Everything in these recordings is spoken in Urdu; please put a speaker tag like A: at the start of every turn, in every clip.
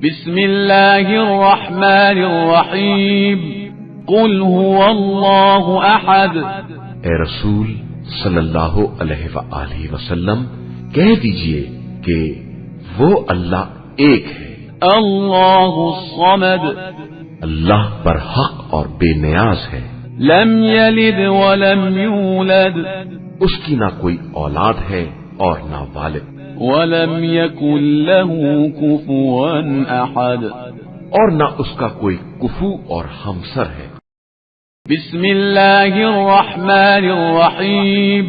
A: بسم اللہ الرحمن الرحیم قل هو اللہ احد۔
B: اے رسول صلی اللہ علیہ وآلہ وسلم کہہ دیجئے کہ وہ اللہ ایک ہے۔
A: اللہ الصمد،
B: اللہ پر حق اور بے نیاز ہے۔
A: لم یلد ولم یولد،
B: اس کی نہ کوئی اولاد ہے اور نہ والد،
A: ولم یکن له کفوا احد،
B: اور نہ اس کا کوئی کفو اور ہمسر ہے۔
A: بسم اللہ الرحمن الرحیم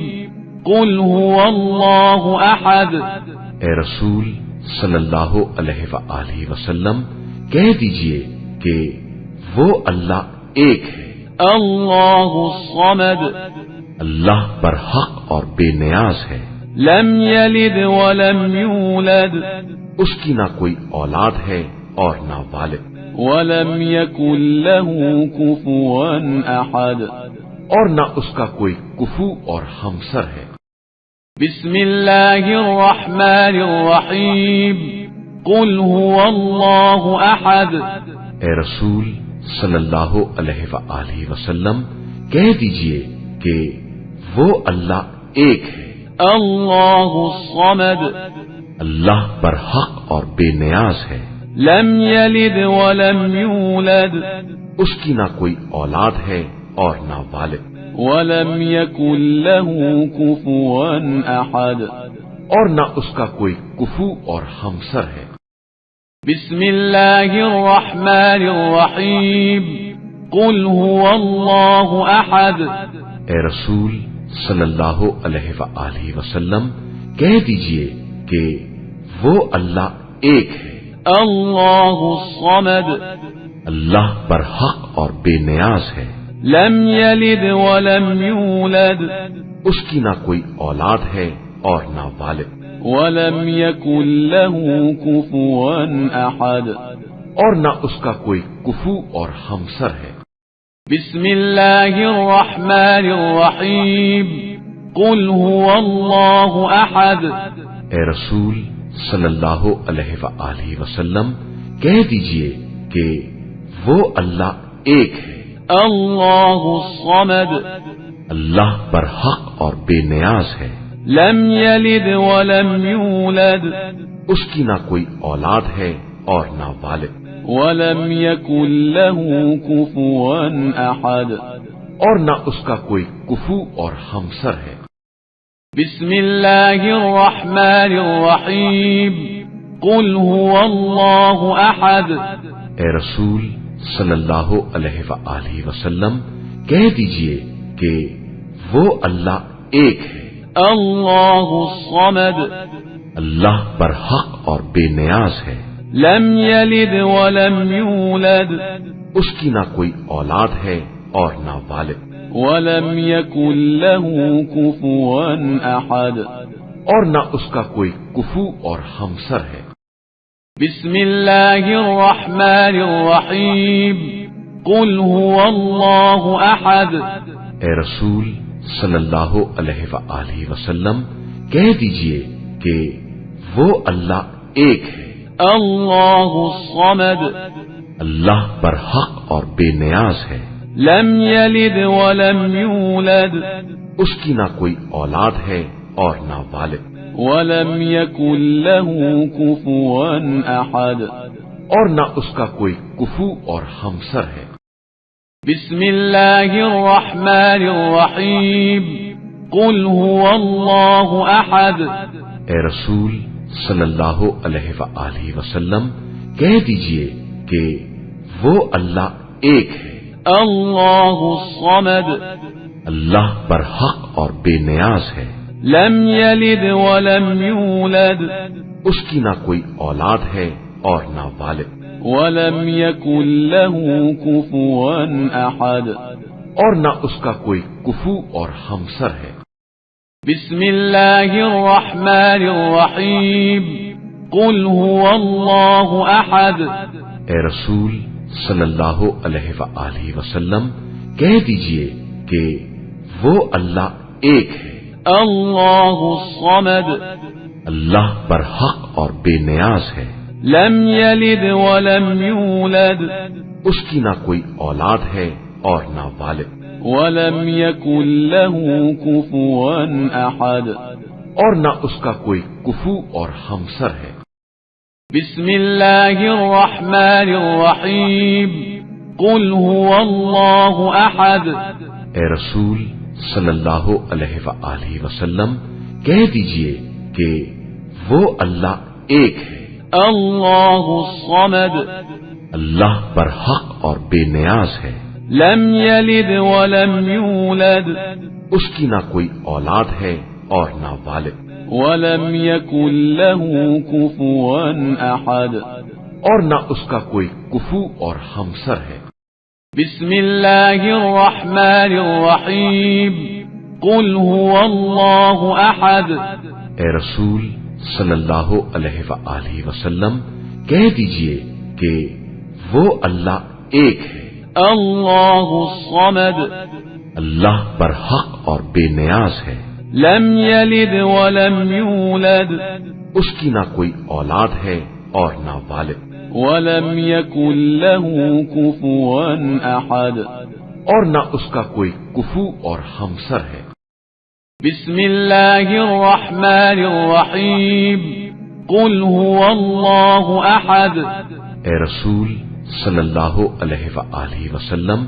A: قل هو اللہ احد۔
B: اے رسول صلی اللہ علیہ وآلہ وسلم کہہ دیجئے کہ وہ اللہ ایک ہے۔
A: اللہ الصمد،
B: اللہ پر حق اور بے نیاز ہے۔
A: لم یلد ولم یولد،
B: اس کی نہ کوئی اولاد ہے اور نہ والد،
A: ولم یکن له کفوا احد،
B: اور نہ اس کا کوئی کفو اور ہمسر ہے۔
A: بسم اللہ الرحمن الرحیم قل هو اللہ احد۔
B: اے رسول صلی اللہ علیہ وآلہ وسلم کہہ دیجئے کہ وہ اللہ ایک ہے۔
A: اللہ الصمد،
B: اللہ پر حق اور بے نیاز ہے۔
A: لم یلد ولم یولد،
B: اس کی نہ کوئی اولاد ہے اور نہ والد،
A: ولم یکن له کفوا احد،
B: اور نہ اس کا کوئی کفو اور ہمسر ہے۔
A: بسم اللہ الرحمن الرحیم قل هو اللہ احد۔
B: اے رسول صلی اللہ علیہ وآلہ وسلم کہہ دیجئے کہ وہ اللہ ایک ہے۔
A: اللہ الصمد،
B: اللہ پر حق اور بے نیاز ہے۔
A: لم یلد ولم یولد،
B: اس کی نہ کوئی اولاد ہے اور نہ والد،
A: ولم یکن له کفوا احد،
B: اور نہ اس کا کوئی کفو اور ہمسر ہے۔
A: بسم اللہ الرحمن الرحیم قل هو اللہ احد۔
B: اے رسول صلی اللہ علیہ وآلہ وسلم کہہ دیجئے کہ وہ اللہ ایک ہے۔
A: اللہ الصمد،
B: اللہ پر حق اور بے نیاز ہے۔
A: لم یلد ولم یولد،
B: اس کی نہ کوئی اولاد ہے اور نہ والد،
A: ولم یکن له کفوا احد،
B: اور نہ اس کا کوئی کفو اور ہمسر ہے۔
A: بسم اللہ الرحمن الرحیم قل هو اللہ احد۔
B: اے رسول صلی اللہ علیہ وآلہ وسلم کہہ دیجئے کہ وہ اللہ ایک ہے۔
A: اللہ الصمد،
B: اللہ پر حق اور بے نیاز ہے۔
A: لم یلد ولم یولد،
B: اس کی نہ کوئی اولاد ہے اور نہ والد،
A: ولم یکن له کفوا احد،
B: اور نہ اس کا کوئی کفو اور ہمسر ہے۔
A: بسم اللہ الرحمن الرحیم قل هو اللہ احد۔
B: اے رسول صلی اللہ علیہ وآلہ وسلم کہہ دیجئے کہ وہ اللہ ایک ہے۔
A: اللہ الصمد،
B: اللہ پر حق اور بے نیاز ہے۔
A: لم یلد ولم یولد،
B: اس کی نہ کوئی اولاد ہے اور نہ والد،
A: ولم یکن له کفوا احد،
B: اور نہ اس کا کوئی کفو اور ہمسر ہے۔
A: بسم اللہ الرحمن الرحیم قل هو اللہ احد۔
B: اے رسول صلی اللہ علیہ وآلہ وسلم کہہ دیجئے کہ وہ اللہ ایک ہے۔
A: اللہ الصمد،
B: اللہ پر حق اور بے نیاز ہے۔
A: لم یلد ولم یولد،
B: اس کی نہ کوئی اولاد ہے اور نہ والد،
A: ولم یکن له کفوا احد،
B: اور نہ اس کا کوئی کفو اور ہمسر ہے۔
A: بسم اللہ الرحمن الرحیم قل هو اللہ احد۔
B: اے رسول صلی اللہ علیہ وآلہ وسلم کہہ دیجئے کہ وہ اللہ ایک ہے۔
A: اللہ الصمد،
B: اللہ پر حق اور بے نیاز ہے۔
A: لم يلد ولم يولد
B: اس کی نہ کوئی اولاد ہے اور نہ والد،
A: ولم يكن له كفوا أحد
B: اور نہ اس کا کوئی کفو اور ہمسر ہے۔
A: بسم الله الرحمن الرحيم قل هو الله أحد
B: اے رسول صلی اللہ علیہ وآلہ وسلم کہہ دیجئے کہ وہ اللہ ایک ہے،
A: الله الصمد
B: اللہ پر حق اور بے نیاز ہے،
A: لم يلد ولم يولد
B: اس کی نہ کوئی اولاد ہے اور نہ والد،
A: ولم يكن له كفوا أحد
B: اور نہ اس کا کوئی کفو اور ہمسر ہے۔
A: بسم الله الرحمن الرحيم قل هو الله أحد
B: اے رسول صلی اللہ علیہ وآلہ وسلم کہہ دیجئے کہ وہ اللہ ایک ہے،
A: الله الصمد
B: اللہ پر حق اور بے نیاز ہے،
A: لم يلد ولم يولد
B: اس کی نہ کوئی اولاد ہے اور نہ والد،
A: ولم يكن له كفوا أحد
B: اور نہ اس کا کوئی کفو اور ہمسر ہے۔
A: بسم الله الرحمن الرحيم قل هو الله أحد
B: اے رسول صلی اللہ علیہ وآلہ وسلم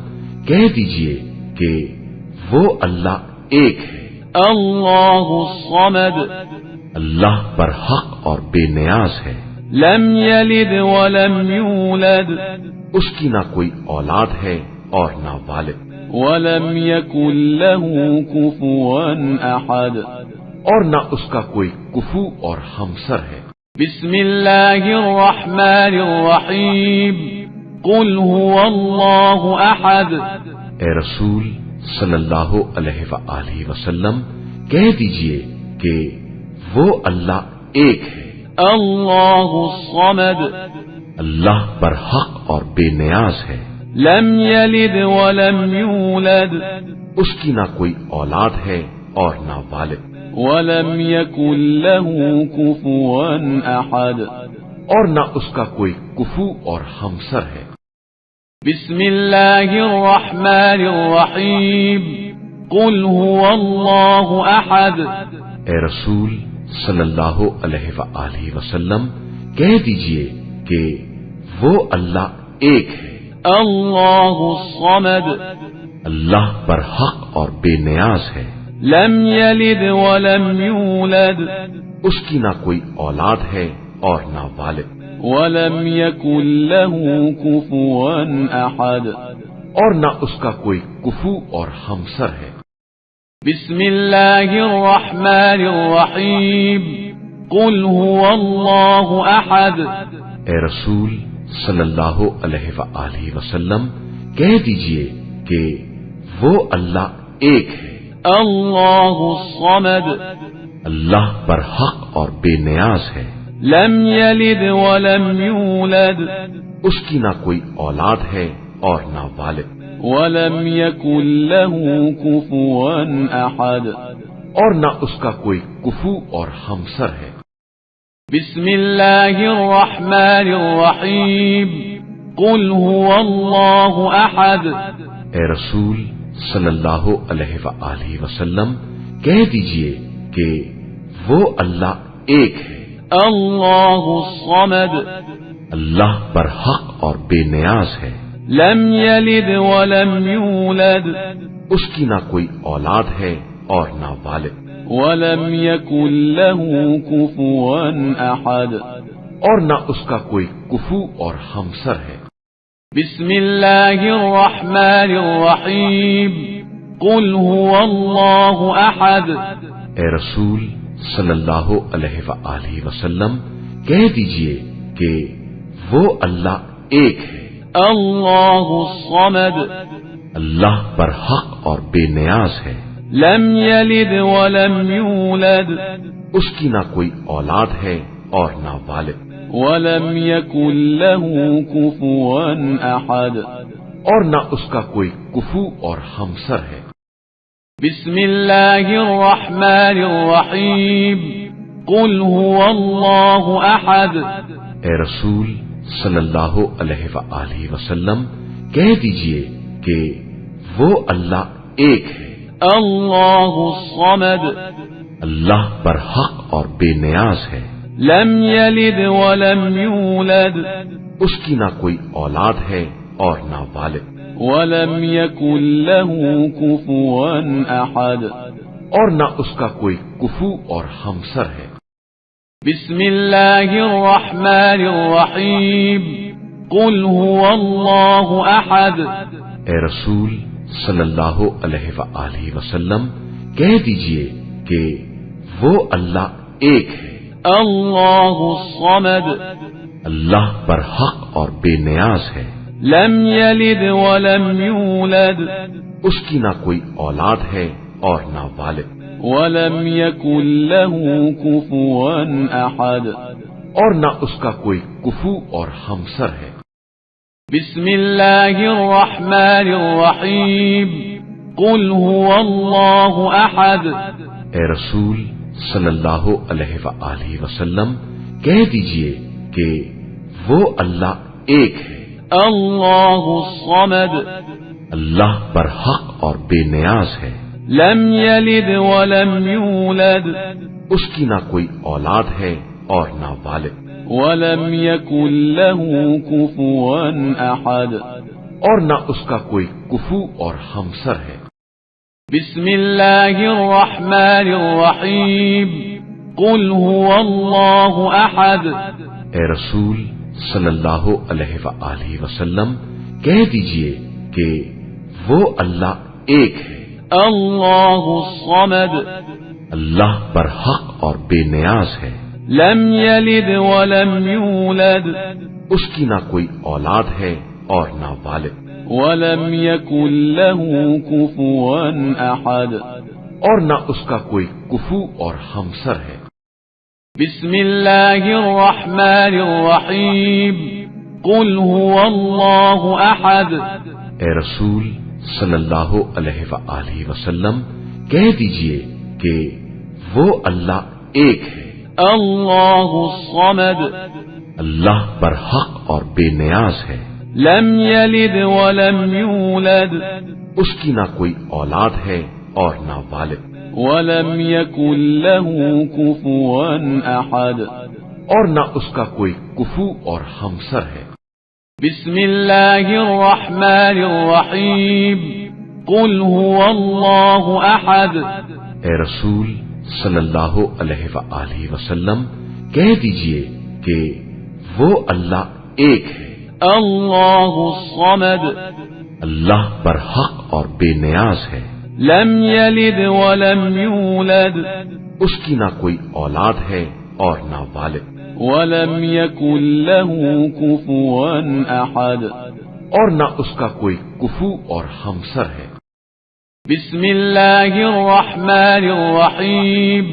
B: کہہ دیجئے کہ وہ اللہ ایک ہے،
A: الله الصمد
B: اللہ پر حق اور بے نیاز ہے،
A: لم يلد ولم يولد
B: اس کی نہ کوئی اولاد ہے اور نہ والد،
A: ولم يكن له كفوا أحد
B: اور نہ اس کا کوئی کفو اور ہمسر ہے۔
A: بسم الله الرحمن الرحيم قل هو الله أحد
B: اے رسول صلی اللہ علیہ وآلہ وسلم کہہ دیجئے کہ وہ اللہ ایک ہے،
A: الله الصمد
B: اللہ پر حق اور بے نیاز ہے،
A: لم يلد ولم يولد
B: اس کی نہ کوئی اولاد ہے اور نہ والد،
A: ولم يكن له كفوا أحد
B: اور نہ اس کا کوئی کفو اور ہمسر ہے۔
A: بسم الله الرحمن الرحيم قل هو الله أحد
B: اے رسول صلی اللہ علیہ وآلہ وسلم کہہ دیجئے کہ وہ اللہ ایک ہے،
A: الله الصمد
B: اللہ پر حق اور بے نیاز ہے،
A: لم يلد ولم يولد
B: اس کی نہ کوئی اولاد ہے اور نہ والد،
A: ولم يكن له كفوا أحد
B: اور نہ اس کا کوئی کفو اور ہمسر ہے۔
A: بسم الله الرحمن الرحيم قل هو الله أحد
B: اے رسول صلی اللہ علیہ وآلہ وسلم کہہ دیجئے کہ وہ اللہ ایک ہے،
A: الله الصمد
B: اللہ پر حق اور بے نیاز ہے،
A: لم يلد ولم يولد
B: اس کی نہ کوئی اولاد ہے اور نہ والد،
A: ولم يكن له كفوا أحد
B: اور نہ اس کا کوئی کفو اور ہمسر ہے۔
A: بسم الله الرحمن الرحيم قل هو الله أحد
B: اے رسول صلی اللہ علیہ وآلہ وسلم کہہ دیجئے کہ وہ اللہ ایک ہے،
A: الله الصمد
B: اللہ پر حق اور بے نیاز ہے،
A: لم يلد ولم يولد
B: اس کی نہ کوئی اولاد ہے اور نہ والد،
A: ولم يكن له كفوا أحد
B: اور نہ اس کا کوئی کفو اور ہمسر ہے۔
A: بسم الله الرحمن الرحيم قل هو الله أحد
B: اے رسول صلی اللہ علیہ وآلہ وسلم کہہ دیجئے کہ وہ اللہ ایک ہے،
A: الله الصمد
B: اللہ پر حق اور بے نیاز ہے،
A: لم يلد ولم يولد
B: اس کی نہ کوئی اولاد ہے اور نہ والد،
A: ولم يكن له كفوا أحد
B: اور نہ اس کا کوئی کفو اور ہمسر ہے۔
A: بسم الله الرحمن الرحيم قل هو الله أحد
B: اے رسول صلی اللہ علیہ وآلہ وسلم کہہ دیجئے کہ وہ اللہ ایک ہے،
A: اللہ الصمد،
B: اللہ برحق اور بے نیاز ہے،
A: لم یلد ولم یولد،
B: اس کی نہ کوئی اولاد ہے اور نہ والد،
A: ولم یکن له کفوا احد،
B: اور نہ اس کا کوئی کفو اور ہمسر ہے۔
A: بسم اللہ الرحمن الرحیم، قل هو اللہ احد،
B: اے رسول صلی اللہ علیہ وآلہ وسلم کہہ دیجئے کہ وہ اللہ ایک ہے،
A: اللہ الصمد،
B: اللہ برحق اور بے نیاز ہے،
A: لم یلد ولم یولد،
B: اس کی نہ کوئی اولاد ہے اور نہ والد،
A: ولم یکن له کفوا احد،
B: اور نہ اس کا کوئی کفو اور ہمسر ہے۔
A: بسم اللہ الرحمن الرحیم، قل هو اللہ احد،
B: اے رسول صلی اللہ علیہ وآلہ وسلم کہہ دیجئے کہ وہ اللہ ایک ہے،
A: اللہ الصمد،
B: اللہ برحق اور بے نیاز ہے،
A: لم یلد ولم یولد،
B: اس کی نہ کوئی اولاد ہے اور نہ والد،
A: ولم یکن له کفوا احد،
B: اور نہ اس کا کوئی کفو اور ہمسر ہے۔
A: بسم اللہ الرحمن الرحیم، قل هو اللہ احد،
B: اے رسول صلی اللہ علیہ وآلہ وسلم کہہ دیجئے کہ وہ اللہ ایک ہے،
A: اللہ الصمد،
B: اللہ برحق اور بے نیاز ہے،
A: لم یلد ولم یولد،
B: اس کی نہ کوئی اولاد ہے اور نہ والد،
A: ولم یکن له کفوا احد،
B: اور نہ اس کا کوئی کفو اور ہمسر ہے۔
A: بسم اللہ الرحمن الرحیم، قل هو اللہ احد،
B: اے رسول صلی اللہ علیہ وآلہ وسلم کہہ دیجئے کہ وہ اللہ ایک ہے،
A: اللہ الصمد،
B: اللہ برحق اور بے نیاز ہے،
A: لم یلد ولم یولد،
B: اس کی نہ کوئی اولاد ہے اور نہ والد،
A: ولم یکن له کفوا احد،
B: اور نہ اس کا کوئی کفو اور ہمسر ہے۔
A: بسم اللہ الرحمن الرحیم، قل هو اللہ احد،
B: اے رسول صلی اللہ علیہ وآلہ وسلم کہہ دیجئے کہ وہ اللہ ایک ہے،
A: اللہ الصمد،
B: اللہ برحق اور بے نیاز ہے،
A: لم یلد ولم یولد،
B: اس کی نہ کوئی اولاد ہے اور نہ والد،
A: ولم یکن له کفوا احد،
B: اور نہ اس کا کوئی کفو اور ہمسر ہے۔
A: بسم اللہ الرحمن الرحیم،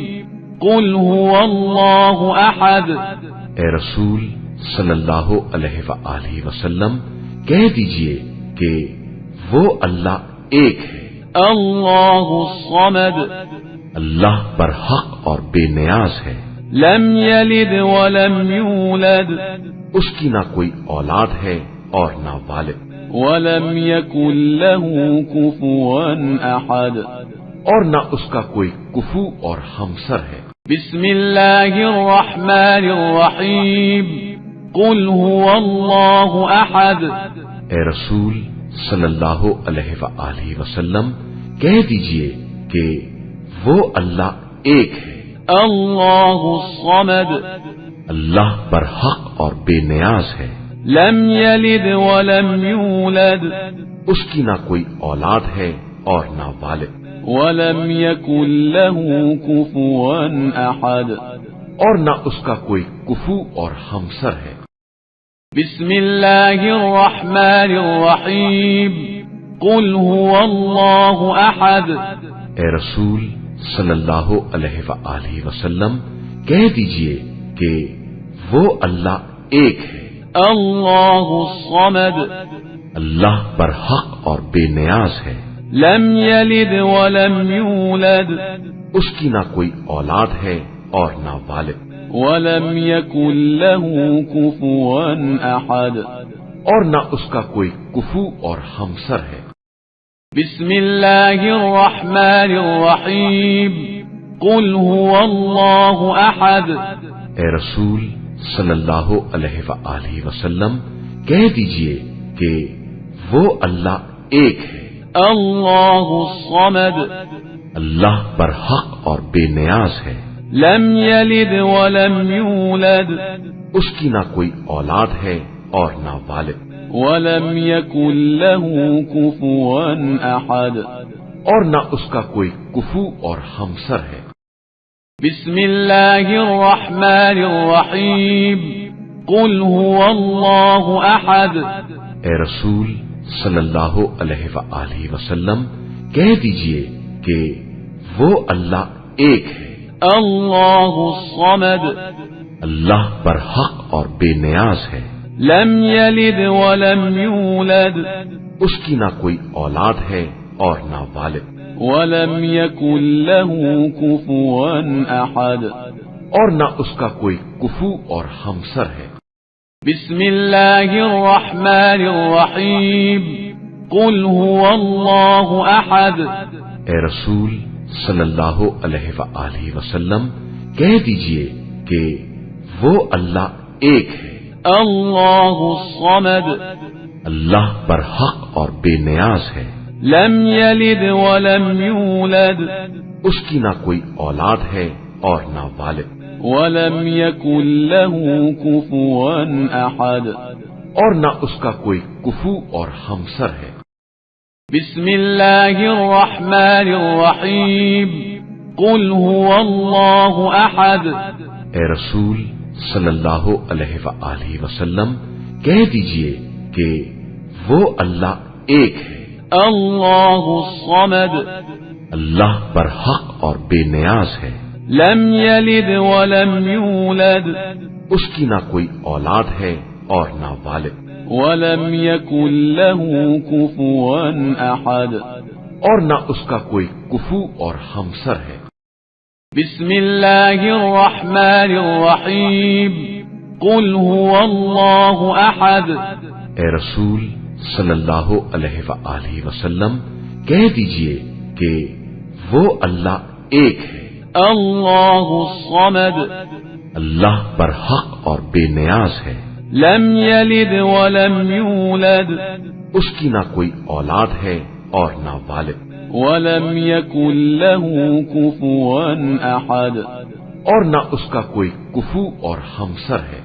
A: قل هو اللہ احد،
B: اے رسول صلی اللہ علیہ وآلہ وسلم کہہ دیجئے کہ وہ اللہ ایک ہے،
A: اللہ الصمد،
B: اللہ برحق اور بے نیاز ہے،
A: لم یلد ولم یولد،
B: اس کی نہ کوئی اولاد ہے اور نہ والد،
A: ولم یکن له کفوا احد،
B: اور نہ اس کا کوئی کفو اور ہمسر ہے۔
A: بسم اللہ الرحمن الرحیم، قل هو اللہ احد،
B: اے رسول صلی اللہ علیہ وآلہ وسلم کہہ دیجئے کہ وہ اللہ ایک ہے،
A: اللہ الصمد،
B: اللہ برحق اور بے نیاز ہے،
A: لم یلد ولم یولد،
B: اس کی نہ کوئی اولاد ہے اور نہ والد،
A: ولم یکن له کفوا احد،
B: اور نہ اس کا کوئی کفو اور ہمسر ہے۔
A: بسم اللہ الرحمن الرحیم، قل هو اللہ احد،
B: اے رسول صلی اللہ علیہ وآلہ وسلم کہہ دیجئے کہ وہ اللہ ایک ہے،
A: اللہ الصمد،
B: اللہ برحق اور بے نیاز ہے،
A: لم یلد ولم یولد،
B: اس کی نہ کوئی اولاد ہے اور نہ والد،
A: ولم يكن له كفوا أحد
B: اور نہ اس کا کوئی کفو اور ہمسر ہے۔
A: بسم الله الرحمن الرحيم قل هو الله أحد
B: اے رسول صلی اللہ علیہ وآلہ وسلم کہہ دیجئے کہ وہ اللہ ایک ہے،
A: الله الصمد
B: اللہ برحق اور بے نیاز ہے،
A: لم يلد ولم يولد
B: اس کی نہ کوئی اولاد ہے اور نہ والد،
A: ولم يكن له كفوا أحد
B: اور نہ اس کا کوئی کفو اور ہمسر ہے۔
A: بسم الله الرحمن الرحيم قل هو الله أحد
B: اے رسول صلی اللہ علیہ وآلہ وسلم کہہ دیجئے کہ وہ اللہ ایک ہے،
A: الله الصمد
B: اللہ برحق اور بے نیاز ہے،
A: لم يلد ولم يولد
B: اس کی نہ کوئی اولاد ہے اور نہ والد،
A: ولم يكن له كفوا أحد
B: اور نہ اس کا کوئی کفو اور ہمسر ہے۔
A: بسم الله الرحمن الرحيم قل هو الله أحد
B: اے رسول صلی اللہ علیہ وآلہ وسلم کہہ دیجئے کہ وہ اللہ ایک ہے،
A: الله الصمد
B: اللہ برحق اور بے نیاز ہے،
A: لم يلد ولم يولد
B: اس کی نہ کوئی اولاد ہے اور نہ والد،
A: ولم يكن له كفوا أحد
B: اور نہ اس کا کوئی کفو اور ہمسر ہے۔
A: بسم الله الرحمن الرحيم قل هو الله أحد
B: اے رسول صلی اللہ علیہ وآلہ وسلم کہہ دیجئے کہ وہ اللہ ایک ہے،
A: الله الصمد
B: اللہ برحق اور بے نیاز ہے،
A: لم يلد ولم يولد
B: اس کی نہ کوئی اولاد ہے اور نہ والد،
A: ولم يكن له كفوا أحد
B: اور نہ اس کا کوئی کفو اور ہمسر ہے۔
A: بسم الله الرحمن الرحيم قل هو الله أحد
B: اے رسول صلی اللہ علیہ وآلہ وسلم کہہ دیجئے کہ وہ اللہ ایک ہے،
A: الله الصمد
B: اللہ برحق اور بے نیاز ہے،
A: لم يلد ولم يولد
B: اس کی نہ کوئی اولاد ہے اور نہ والد،
A: ولم يكن له كفوا أحد
B: اور نہ اس کا کوئی کفو اور ہمسر ہے۔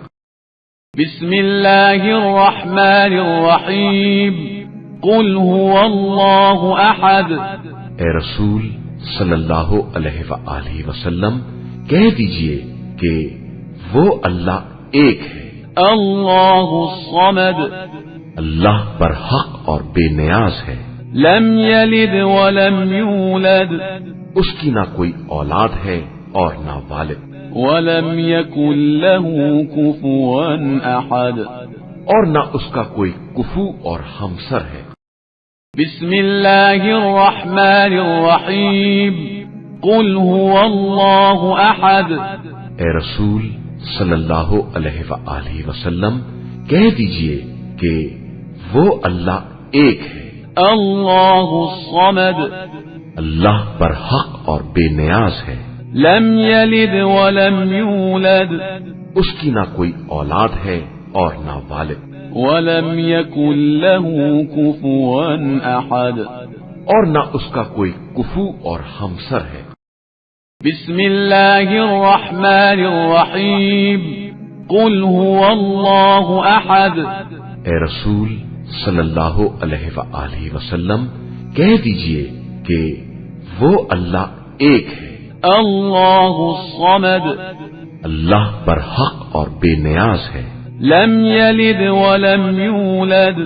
A: بسم الله الرحمن الرحيم قل هو الله أحد
B: اے رسول صلی اللہ علیہ وآلہ وسلم کہہ دیجئے کہ وہ اللہ ایک ہے،
A: الله الصمد
B: اللہ برحق اور بے نیاز ہے،
A: لم يلد ولم يولد
B: اس کی نہ کوئی اولاد ہے اور نہ والد،
A: ولم يكن له كفوا أحد
B: اور نہ اس کا کوئی کفو اور ہمسر ہے۔
A: بسم الله الرحمن الرحيم قل هو الله أحد
B: اے رسول صلی اللہ علیہ وآلہ وسلم کہہ دیجئے کہ وہ اللہ ایک ہے،
A: الله الصمد
B: اللہ برحق اور بے نیاز ہے،
A: لم يلد ولم يولد
B: اس کی نہ کوئی اولاد ہے اور نہ والد،
A: ولم يكن له كفوا أحد
B: اور نہ اس کا کوئی کفو اور ہمسر ہے۔
A: بسم الله الرحمن الرحيم قل هو الله أحد
B: اے رسول صلی اللہ علیہ وآلہ وسلم کہہ دیجئے کہ وہ اللہ ایک ہے،
A: الله الصمد
B: اللہ برحق اور بے نیاز ہے،
A: لم يلد ولم يولد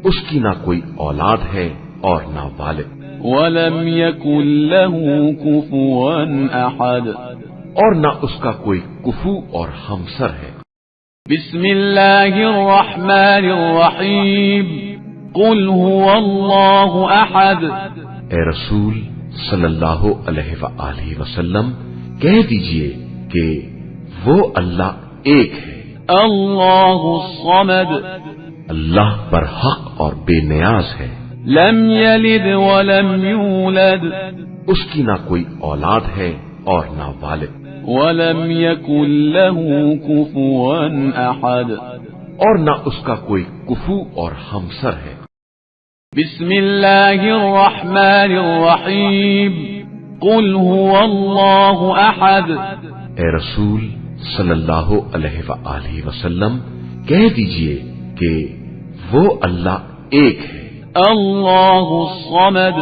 B: اس کی نہ کوئی اولاد ہے اور نہ والد،
A: ولم يكن له كفوا أحد
B: اور نہ اس کا کوئی کفو اور ہمسر ہے۔
A: بسم الله الرحمن الرحيم قل هو الله أحد
B: اے رسول صلی اللہ علیہ وآلہ وسلم کہہ دیجئے کہ وہ اللہ ایک ہے،
A: اللہ الصمد،
B: اللہ برحق اور بے نیاز ہے،
A: لم یلد ولم یولد،
B: اس کی نہ کوئی اولاد ہے اور نہ والد،
A: ولم یکن له کفوا احد،
B: اور نہ اس کا کوئی کفو اور ہمسر ہے۔
A: بسم اللہ الرحمن الرحیم، قل هو اللہ احد،
B: اے رسول صلی اللہ علیہ وآلہ وسلم کہہ دیجئے کہ وہ اللہ ایک ہے،
A: اللہ الصمد،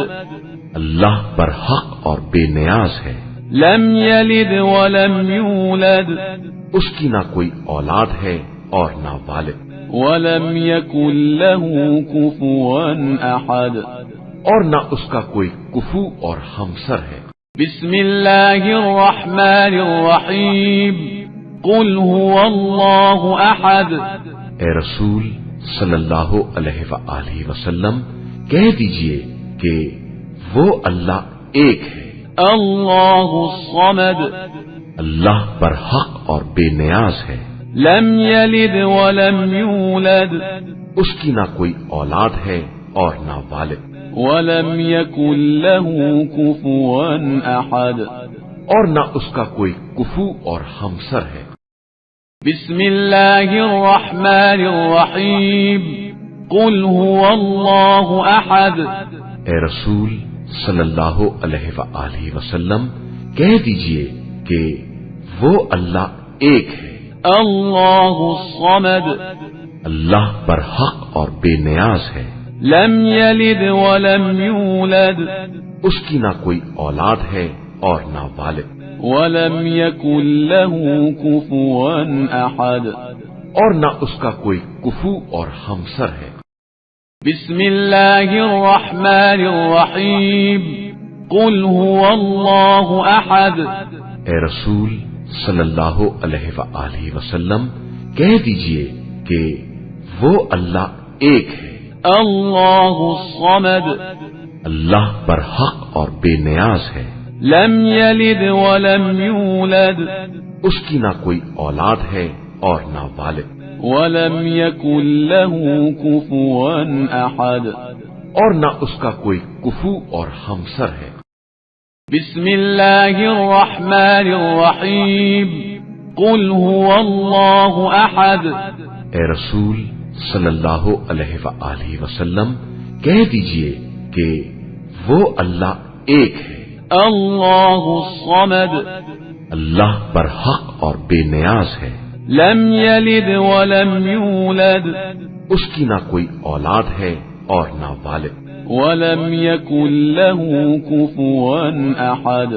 B: اللہ برحق اور بے نیاز ہے،
A: لم یلد ولم یولد،
B: اس کی نہ کوئی اولاد ہے اور نہ والد،
A: ولم یکن له کفوا احد،
B: اور نہ اس کا کوئی کفو اور ہمسر ہے۔
A: بسم اللہ الرحمن الرحیم، قل هو اللہ احد،
B: اے رسول صلی اللہ علیہ وآلہ وسلم کہہ دیجئے کہ وہ اللہ ایک ہے،
A: اللہ الصمد،
B: اللہ برحق اور بے نیاز ہے،
A: لم یلد ولم یولد،
B: اس کی نہ کوئی اولاد ہے اور نہ والد،
A: ولم یکن له کفوا احد،
B: اور نہ اس کا کوئی کفو اور ہمسر ہے۔
A: بسم اللہ الرحمن الرحیم، قل هو اللہ احد،
B: اے رسول صلی اللہ علیہ وآلہ وسلم کہہ دیجئے کہ وہ اللہ ایک ہے،
A: اللہ الصمد،
B: اللہ برحق اور بے نیاز ہے،
A: لم یلد ولم یولد،
B: اس کی نہ کوئی اولاد ہے اور نہ والد،
A: ولم یکن له کفوا احد،
B: اور نہ اس کا کوئی کفو اور ہمسر ہے۔
A: بسم اللہ الرحمن الرحیم، قل هو اللہ احد،
B: اے رسول صلی اللہ علیہ وآلہ وسلم کہہ دیجئے کہ وہ اللہ ایک ہے،
A: اللہ الصمد،
B: اللہ برحق اور بے نیاز ہے،
A: لم یلد ولم یولد،
B: اس کی نہ کوئی اولاد ہے اور نہ والد،
A: ولم یکن له کفوا احد،
B: اور نہ اس کا کوئی کفو اور ہمسر ہے۔
A: بسم اللہ الرحمن الرحیم، قل هو اللہ احد،
B: اے رسول صلی اللہ علیہ وآلہ وسلم کہہ دیجئے کہ وہ اللہ ایک ہے،
A: اللہ الصمد،
B: اللہ برحق اور بے نیاز ہے،
A: لم یلد ولم یولد،
B: اس کی نہ کوئی اولاد ہے اور نہ والد،
A: ولم یکن له کفوا احد،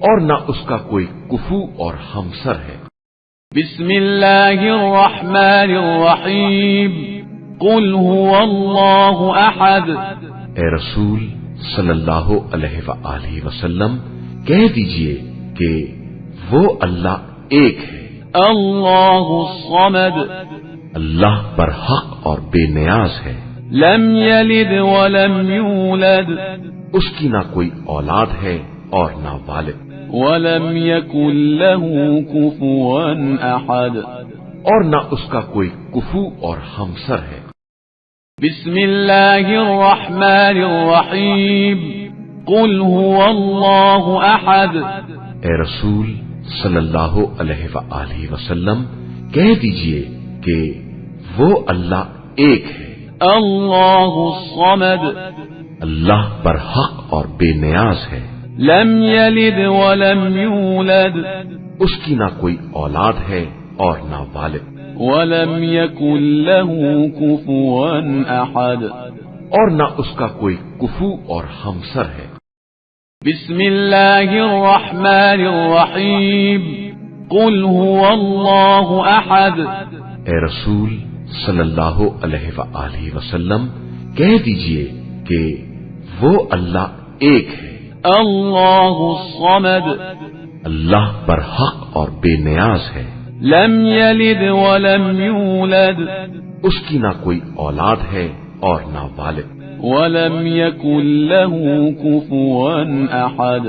B: اور نہ اس کا کوئی کفو اور ہمسر ہے۔
A: بسم اللہ الرحمن الرحیم، قل هو اللہ احد،
B: اے رسول صلی اللہ علیہ وآلہ وسلم کہہ دیجئے کہ وہ اللہ ایک ہے،
A: اللہ الصمد،
B: اللہ برحق اور بے نیاز ہے،
A: لم یلد ولم یولد،
B: اس کی نہ کوئی اولاد ہے اور نہ والد،
A: ولم یکن له کفوا احد،
B: اور نہ اس کا کوئی کفو اور ہمسر ہے۔
A: بسم اللہ الرحمن الرحیم، قل هو اللہ احد،
B: اے رسول صلی اللہ علیہ وآلہ وسلم کہہ دیجئے کہ وہ اللہ ایک ہے،
A: اللہ الصمد،
B: اللہ برحق اور بے نیاز ہے،
A: لم یلد ولم یولد،
B: اس کی نہ کوئی اولاد ہے اور نہ والد،
A: ولم یکن له کفوا احد،
B: اور نہ اس کا کوئی کفو اور ہمسر ہے۔
A: بسم اللہ الرحمن الرحیم، قل هو اللہ احد،
B: اے رسول صلی اللہ علیہ وآلہ وسلم کہہ دیجئے کہ وہ اللہ ایک ہے،
A: اللہ الصمد،
B: اللہ برحق اور بے نیاز ہے،
A: لم یلد ولم یولد،
B: اس کی نہ کوئی اولاد ہے اور نہ والد،
A: ولم یکن له کفوا احد،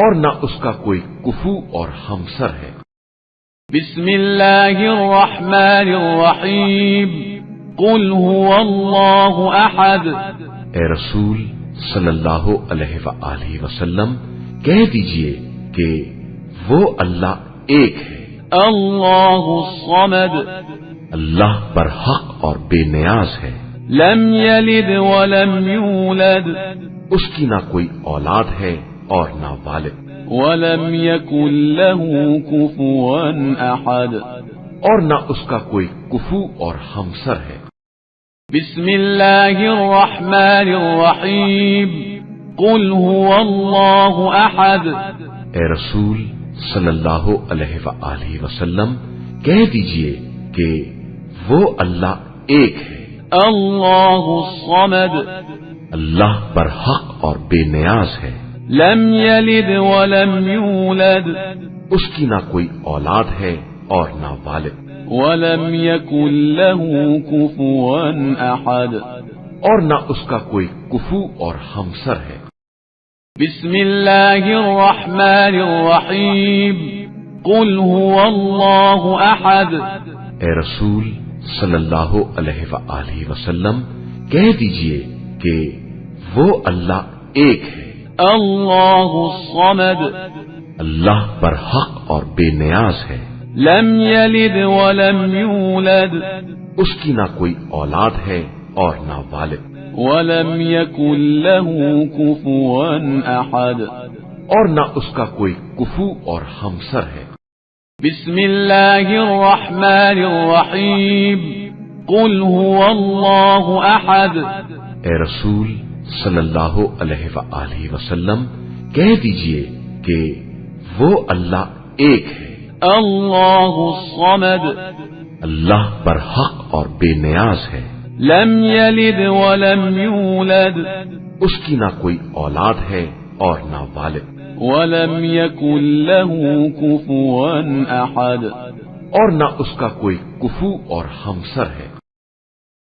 B: اور نہ اس کا کوئی کفو اور ہمسر ہے۔
A: بسم اللہ الرحمن الرحیم قل هو اللہ احد۔
B: اے رسول صلی اللہ علیہ وآلہ وسلم کہہ دیجئے کہ وہ اللہ ایک ہے،
A: اللہ الصمد،
B: اللہ برحق اور بے نیاز ہے،
A: لم یلد ولم یولد،
B: اس کی نہ کوئی اولاد ہے اور نہ والد،
A: ولم یکن له کفوا احد،
B: اور نہ اس کا کوئی کفو اور ہمسر ہے۔
A: بسم اللہ الرحمن الرحیم قل هو اللہ احد۔
B: اے رسول صلی اللہ علیہ وآلہ وسلم کہہ دیجئے کہ وہ اللہ ایک ہے،
A: اللہ الصمد، اللہ
B: برحق اور بے نیاز ہے،
A: لم یلد ولم یولد،
B: اس کی نہ کوئی اولاد ہے اور نہ والد،
A: ولم یکن له کفوا احد،
B: اور نہ اس کا کوئی کفو اور ہمسر ہے۔
A: بسم اللہ الرحمن الرحیم قل هو اللہ احد۔
B: اے رسول صلی اللہ علیہ وآلہ وسلم کہہ دیجئے کہ وہ اللہ ایک ہے،
A: اللہ الصمد،
B: اللہ برحق اور بے نیاز ہے،
A: لم یلد ولم یولد،
B: اس کی نہ کوئی اولاد ہے اور نہ والد،
A: ولم یکن له کفوا احد،
B: اور نہ اس کا کوئی کفو اور ہمسر ہے۔
A: بسم اللہ الرحمن الرحیم قل هو اللہ احد۔
B: اے رسول صلی اللہ علیہ وآلہ وسلم کہہ دیجئے کہ وہ اللہ ایک ہے،
A: اللہ الصمد،
B: اللہ برحق اور بے نیاز ہے،
A: لم یلد ولم یولد،
B: اس کی نہ کوئی اولاد ہے اور نہ والد،
A: ولم یکن له کفوا احد،
B: اور نہ اس کا کوئی کفو اور ہمسر ہے۔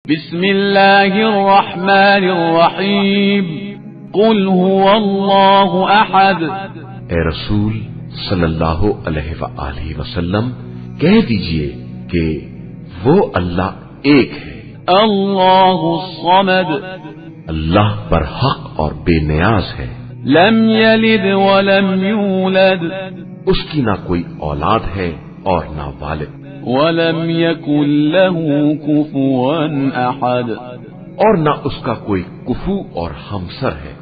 A: بسم اللہ الرحمن الرحیم قل هو اللہ احد۔
B: اے رسول صلی اللہ علیہ وآلہ وسلم کہہ دیجئے کہ وہ اللہ ایک ہے،
A: اللہ الصمد،
B: اللہ برحق اور بے نیاز ہے،
A: لم یلد ولم یولد،
B: اس کی نہ کوئی اولاد ہے اور نہ والد،
A: ولم یکن له کفوا احد،
B: اور نہ اس کا کوئی کفو اور ہمسر ہے۔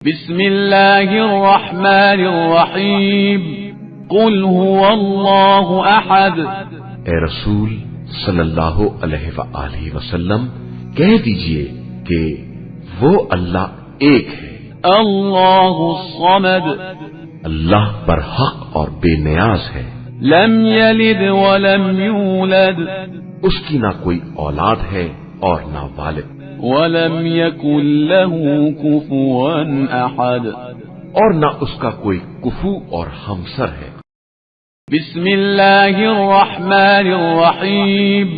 A: بسم اللہ الرحمن الرحیم قل هو اللہ احد۔
B: اے رسول صلی اللہ علیہ وآلہ وسلم کہہ دیجئے کہ وہ اللہ ایک ہے،
A: اللہ الصمد،
B: اللہ برحق اور بے نیاز ہے،
A: لم یلد ولم یولد،
B: اس کی نہ کوئی اولاد ہے اور نہ والد،
A: ولم یکن له کفوا احد،
B: اور نہ اس کا کوئی کفو اور ہمسر ہے۔
A: بسم اللہ الرحمن الرحیم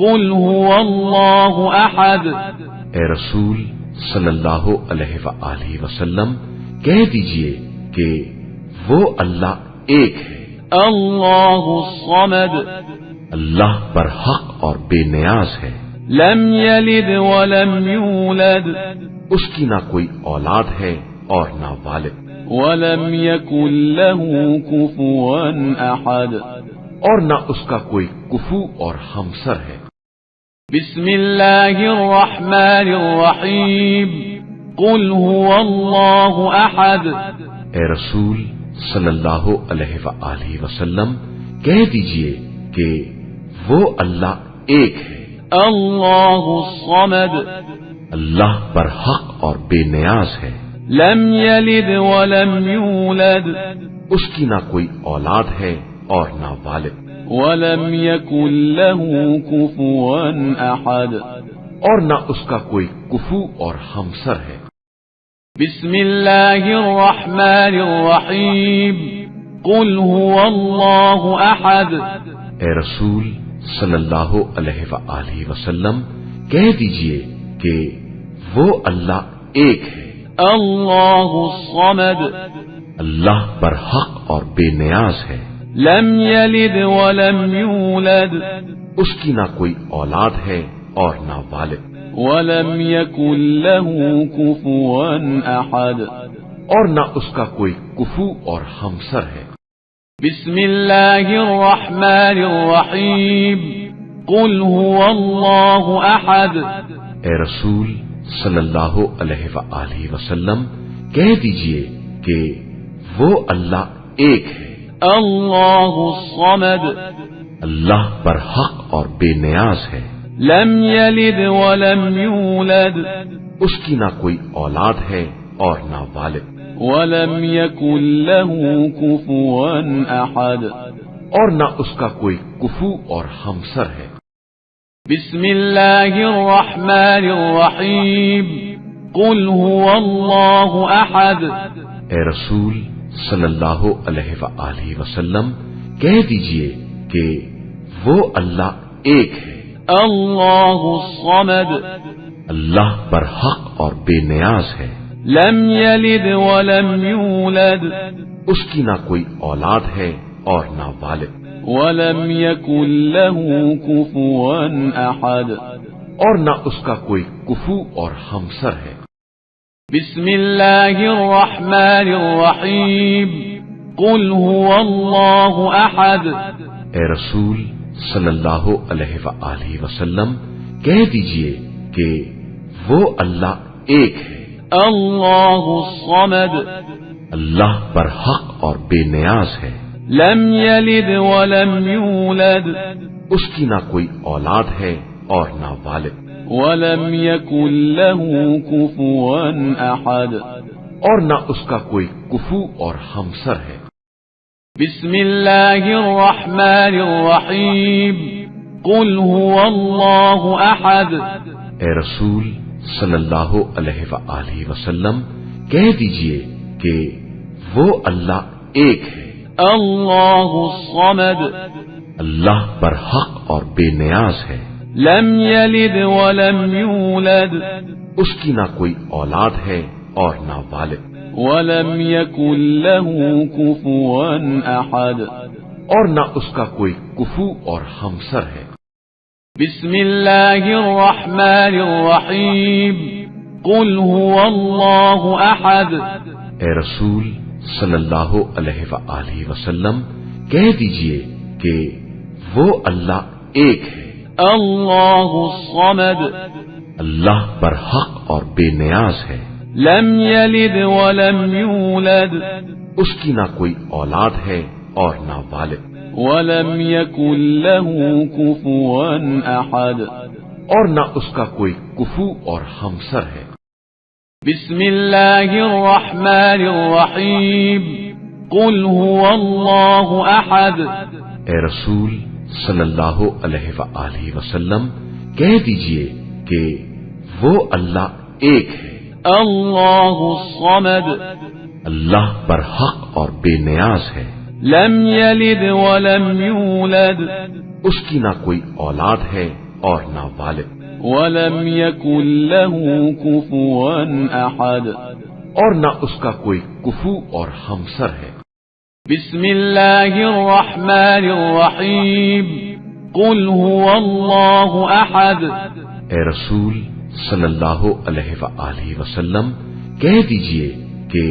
A: قل هو اللہ احد۔
B: اے رسول صلی اللہ علیہ وآلہ وسلم کہہ دیجئے کہ وہ اللہ ایک ہے،
A: اللہ الصمد،
B: اللہ برحق اور بے نیاز ہے،
A: لم یلد ولم یولد،
B: اس کی نہ کوئی اولاد ہے اور نہ والد،
A: ولم یکن له کفوا احد،
B: اور نہ اس کا کوئی کفو اور ہمسر ہے۔
A: بسم اللہ الرحمن الرحیم قل هو اللہ احد۔
B: اے رسول صلی اللہ علیہ وآلہ وسلم کہہ دیجئے کہ وہ اللہ ایک ہے،
A: اللہ الصمد،
B: اللہ برحق اور بے نیاز ہے،
A: لم یلد ولم یولد،
B: اس کی نہ کوئی اولاد ہے اور نہ والد،
A: ولم یکن له کفوا احد،
B: اور نہ اس کا کوئی کفو اور ہمسر ہے۔
A: بسم اللہ الرحمن الرحیم قل هو اللہ احد۔
B: اے رسول صلی اللہ علیہ وآلہ وسلم کہہ دیجئے کہ وہ اللہ ایک ہے،
A: اللہ الصمد،
B: اللہ برحق اور بے نیاز ہے،
A: لم يلد ولم يولد
B: اس کی نہ کوئی اولاد ہے اور نہ والد،
A: ولم يكن له كفوا أحد
B: اور نہ اس کا کوئی کفو اور ہمسر ہے۔
A: بسم الله الرحمن الرحيم قل هو الله أحد
B: اے رسول صلی اللہ علیہ وآلہ وسلم کہہ دیجئے کہ وہ اللہ ایک ہے،
A: الله الصمد
B: اللہ پر حق اور بے نیاز ہے،
A: لم يلد ولم يولد
B: اس کی نہ کوئی اولاد ہے اور نہ والد،
A: ولم يكن له كفوا أحد
B: اور نہ اس کا کوئی کفو اور ہمسر ہے۔
A: بسم الله الرحمن الرحيم قل هو الله أحد
B: اے رسول صلی اللہ علیہ وآلہ وسلم کہہ دیجئے کہ وہ اللہ ایک ہے،
A: الله الصمد
B: اللہ پر حق اور بے نیاز ہے،
A: لم يلد ولم يولد
B: اس کی نہ کوئی اولاد ہے اور نہ والد،
A: ولم يكن له كفوا أحد
B: اور نہ اس کا کوئی کفو اور ہمسر ہے۔
A: بسم الله الرحمن الرحيم قل هو الله أحد
B: اے رسول صلی اللہ علیہ وآلہ وسلم کہہ دیجئے کہ وہ اللہ ایک ہے،
A: الله الصمد
B: اللہ پر حق اور بے نیاز ہے،
A: لم يلد ولم يولد
B: اس کی نہ کوئی اولاد ہے اور نہ والد،
A: ولم يكن له كفوا أحد
B: اور نہ اس کا کوئی کفو اور ہمسر ہے۔
A: بسم الله الرحمن الرحيم قل هو الله أحد
B: اے رسول صلی اللہ علیہ وآلہ وسلم کہہ دیجئے کہ وہ اللہ ایک ہے،
A: الله الصمد
B: اللہ پر حق اور بے نیاز ہے،
A: لم يلد ولم يولد
B: اس کی نہ کوئی اولاد ہے اور نہ والد،
A: ولم يكن له كفوا أحد
B: اور نہ اس کا کوئی کفو اور ہمسر ہے۔
A: بسم الله الرحمن الرحيم قل هو الله أحد
B: اے رسول صلی اللہ علیہ وآلہ وسلم کہہ دیجئے کہ وہ اللہ ایک ہے،
A: الله الصمد
B: اللہ پر حق اور بے نیاز ہے،
A: لم يلد ولم يولد
B: اس کی نہ کوئی اولاد ہے اور نہ والد،
A: ولم يكن له كفوا أحد
B: اور نہ اس کا کوئی کفو اور ہمسر ہے۔
A: بسم الله الرحمن الرحيم قل هو الله أحد
B: اے رسول صلی اللہ علیہ وآلہ وسلم کہہ دیجئے کہ وہ اللہ ایک ہے،
A: الله الصمد
B: اللہ پر حق اور بے نیاز ہے،
A: لم يلد ولم يولد
B: اس کی نہ کوئی اولاد ہے اور نہ والد،
A: ولم يكن له كفوا أحد
B: اور نہ اس کا کوئی کفو اور ہمسر ہے۔
A: بسم الله الرحمن الرحيم قل هو الله أحد
B: اے رسول صلی اللہ علیہ وآلہ وسلم کہہ دیجئے کہ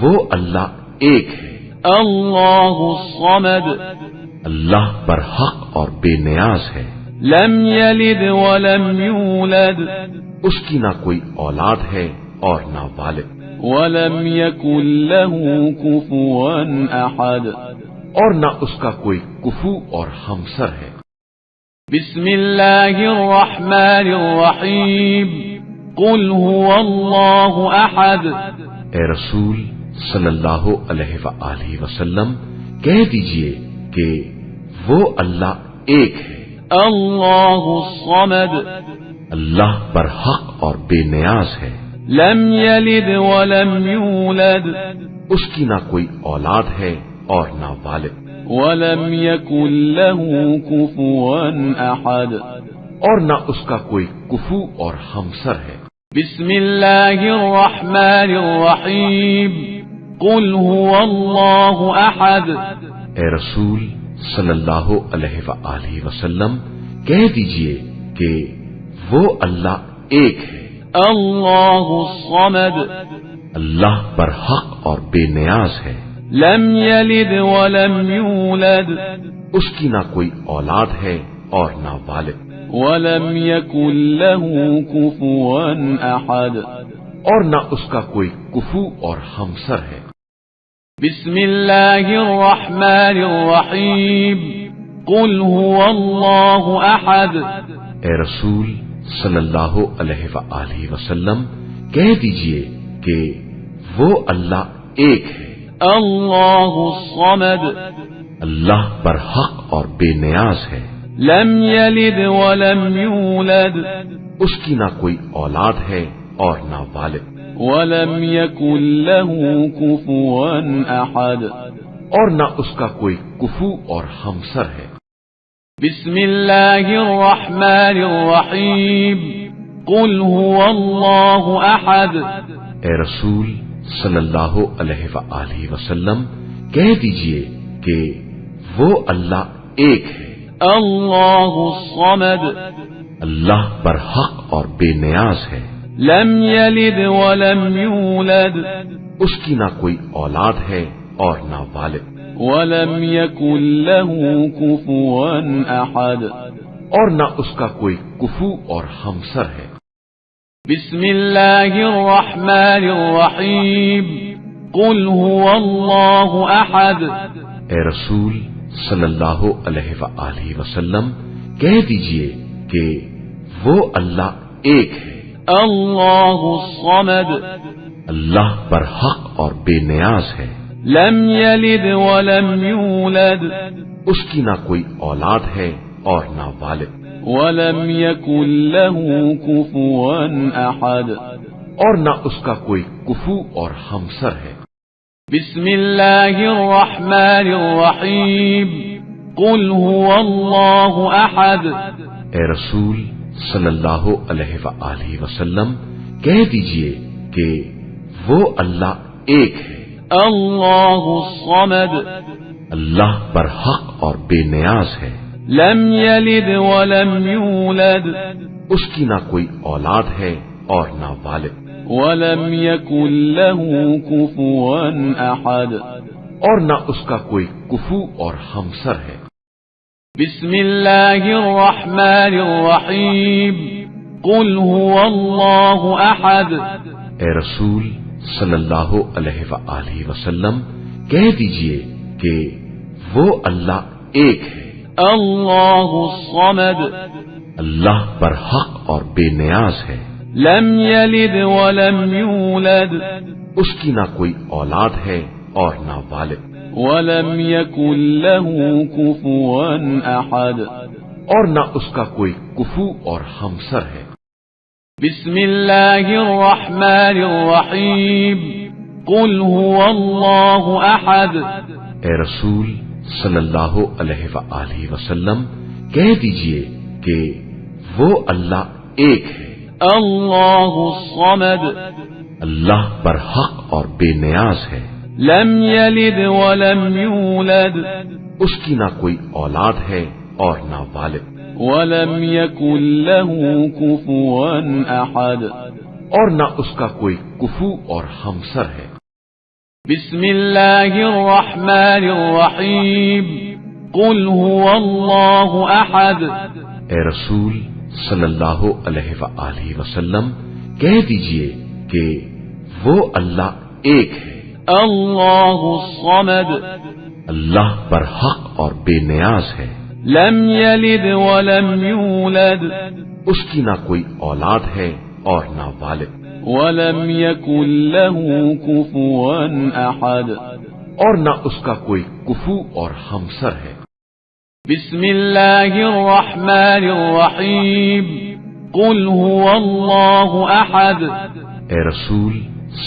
B: وہ اللہ ایک ہے،
A: الله الصمد
B: اللہ پر حق اور بے نیاز ہے،
A: لم يلد ولم يولد
B: اس کی نہ کوئی اولاد ہے اور نہ والد،
A: ولم يكن له كفوا أحد
B: اور نہ اس کا کوئی کفو اور ہمسر ہے۔
A: بسم الله الرحمن الرحيم قل هو الله أحد
B: اے رسول صلی اللہ علیہ وآلہ وسلم کہہ دیجئے کہ وہ اللہ ایک ہے،
A: الله الصمد
B: اللہ پر حق اور بے نیاز ہے،
A: لم يلد ولم يولد
B: اس کی نہ کوئی اولاد ہے اور نہ والد،
A: ولم يكن له كفوا أحد
B: اور نہ اس کا کوئی کفو اور ہمسر ہے۔
A: بسم الله الرحمن الرحيم قل هو الله أحد
B: اے رسول صلی اللہ علیہ وآلہ وسلم کہہ دیجئے کہ وہ اللہ ایک ہے،
A: اللہ الصمد،
B: اللہ برحق اور بے نیاز ہے،
A: لم یلد ولم یولد،
B: اس کی نہ کوئی اولاد ہے اور نہ والد،
A: ولم یکن له کفوا احد،
B: اور نہ اس کا کوئی کفو اور ہمسر ہے۔
A: بسم اللہ الرحمن الرحیم، قل هو اللہ احد،
B: اے رسول صلی اللہ علیہ وآلہ وسلم کہہ دیجئے کہ وہ اللہ ایک ہے،
A: اللہ الصمد،
B: اللہ برحق اور بے نیاز ہے،
A: لم یلد ولم یولد،
B: اس کی نہ کوئی اولاد ہے اور نہ والد،
A: ولم یکن له کفوا احد،
B: اور نہ اس کا کوئی کفو اور ہمسر ہے۔
A: بسم اللہ الرحمن الرحیم، قل هو اللہ احد،
B: اے رسول صلی اللہ علیہ وآلہ وسلم کہہ دیجئے کہ وہ اللہ ایک ہے،
A: اللہ الصمد،
B: اللہ برحق اور بے نیاز ہے،
A: لم یلد ولم یولد،
B: اس کی نہ کوئی اولاد ہے اور نہ والد،
A: ولم یکن له کفوا احد،
B: اور نہ اس کا کوئی کفو اور ہمسر ہے۔
A: بسم اللہ الرحمن الرحیم، قل هو اللہ احد،
B: اے رسول صلی اللہ علیہ وآلہ وسلم کہہ دیجئے کہ وہ اللہ ایک ہے،
A: اللہ الصمد،
B: اللہ برحق اور بے نیاز ہے،
A: لم یلد ولم یولد،
B: اس کی نہ کوئی اولاد ہے اور نہ والد،
A: ولم یکن له کفوا احد،
B: اور نہ اس کا کوئی کفو اور ہمسر ہے۔
A: بسم اللہ الرحمن الرحیم، قل هو اللہ احد،
B: اے رسول صلی اللہ علیہ وآلہ وسلم کہہ دیجئے کہ وہ اللہ ایک ہے،
A: اللہ الصمد،
B: اللہ برحق اور بے نیاز ہے،
A: لم یلد ولم یولد،
B: اس کی نہ کوئی اولاد ہے اور نہ والد،
A: ولم یکن له کفوا احد،
B: اور نہ اس کا کوئی کفو اور ہمسر ہے۔
A: بسم اللہ الرحمن الرحیم، قل هو اللہ احد،
B: اے رسول صلی اللہ علیہ وآلہ وسلم کہہ دیجئے کہ وہ اللہ ایک ہے،
A: اللہ الصمد،
B: اللہ برحق اور بے نیاز ہے،
A: لم یلد ولم یولد،
B: اس کی نہ کوئی اولاد ہے اور نہ والد،
A: ولم یکن له کفوا احد،
B: اور نہ اس کا کوئی کفو اور ہمسر ہے۔
A: بسم اللہ الرحمن الرحیم، قل هو اللہ احد،
B: اے رسول صلی اللہ علیہ وآلہ وسلم کہہ دیجئے کہ وہ اللہ ایک ہے،
A: اللہ الصمد،
B: اللہ برحق اور بے نیاز ہے،
A: لم یلد ولم یولد،
B: اس کی نہ کوئی اولاد ہے اور نہ والد،
A: ولم یکن له کفوا احد،
B: اور نہ اس کا کوئی کفو اور ہمسر ہے۔
A: بسم اللہ الرحمن الرحیم، قل هو اللہ احد،
B: اے رسول صلی اللہ علیہ وآلہ وسلم کہہ دیجئے کہ وہ اللہ ایک ہے،
A: اللہ الصمد،
B: اللہ برحق اور بے نیاز ہے،
A: لم یلد ولم یولد،
B: اس کی نہ کوئی اولاد ہے اور نہ والد،
A: ولم یکن له کفوا احد،
B: اور نہ اس کا کوئی کفو اور ہمسر ہے۔
A: بسم اللہ الرحمن الرحیم، قل هو اللہ احد،
B: اے رسول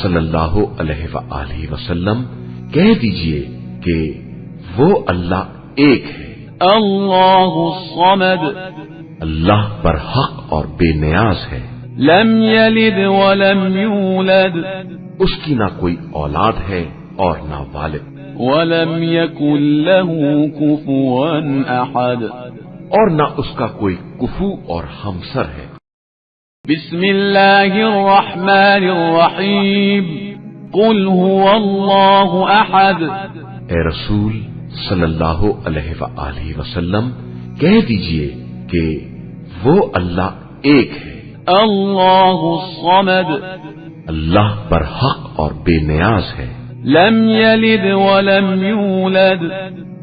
B: صلی اللہ علیہ وآلہ وسلم کہہ دیجئے کہ وہ اللہ ایک ہے،
A: اللہ الصمد،
B: اللہ برحق اور بے نیاز ہے،
A: لم یلد ولم یولد،
B: اس کی نہ کوئی اولاد ہے اور نہ والد،
A: ولم يكن له كفوا أحد
B: اور نہ اس کا کوئی کفو اور ہمسر ہے۔
A: بسم الله الرحمن الرحيم قل هو الله أحد
B: اے رسول صلی اللہ علیہ وآلہ وسلم کہہ دیجئے کہ وہ اللہ ایک ہے،
A: الله الصمد
B: اللہ برحق اور بے نیاز ہے،
A: لم يلد ولم يولد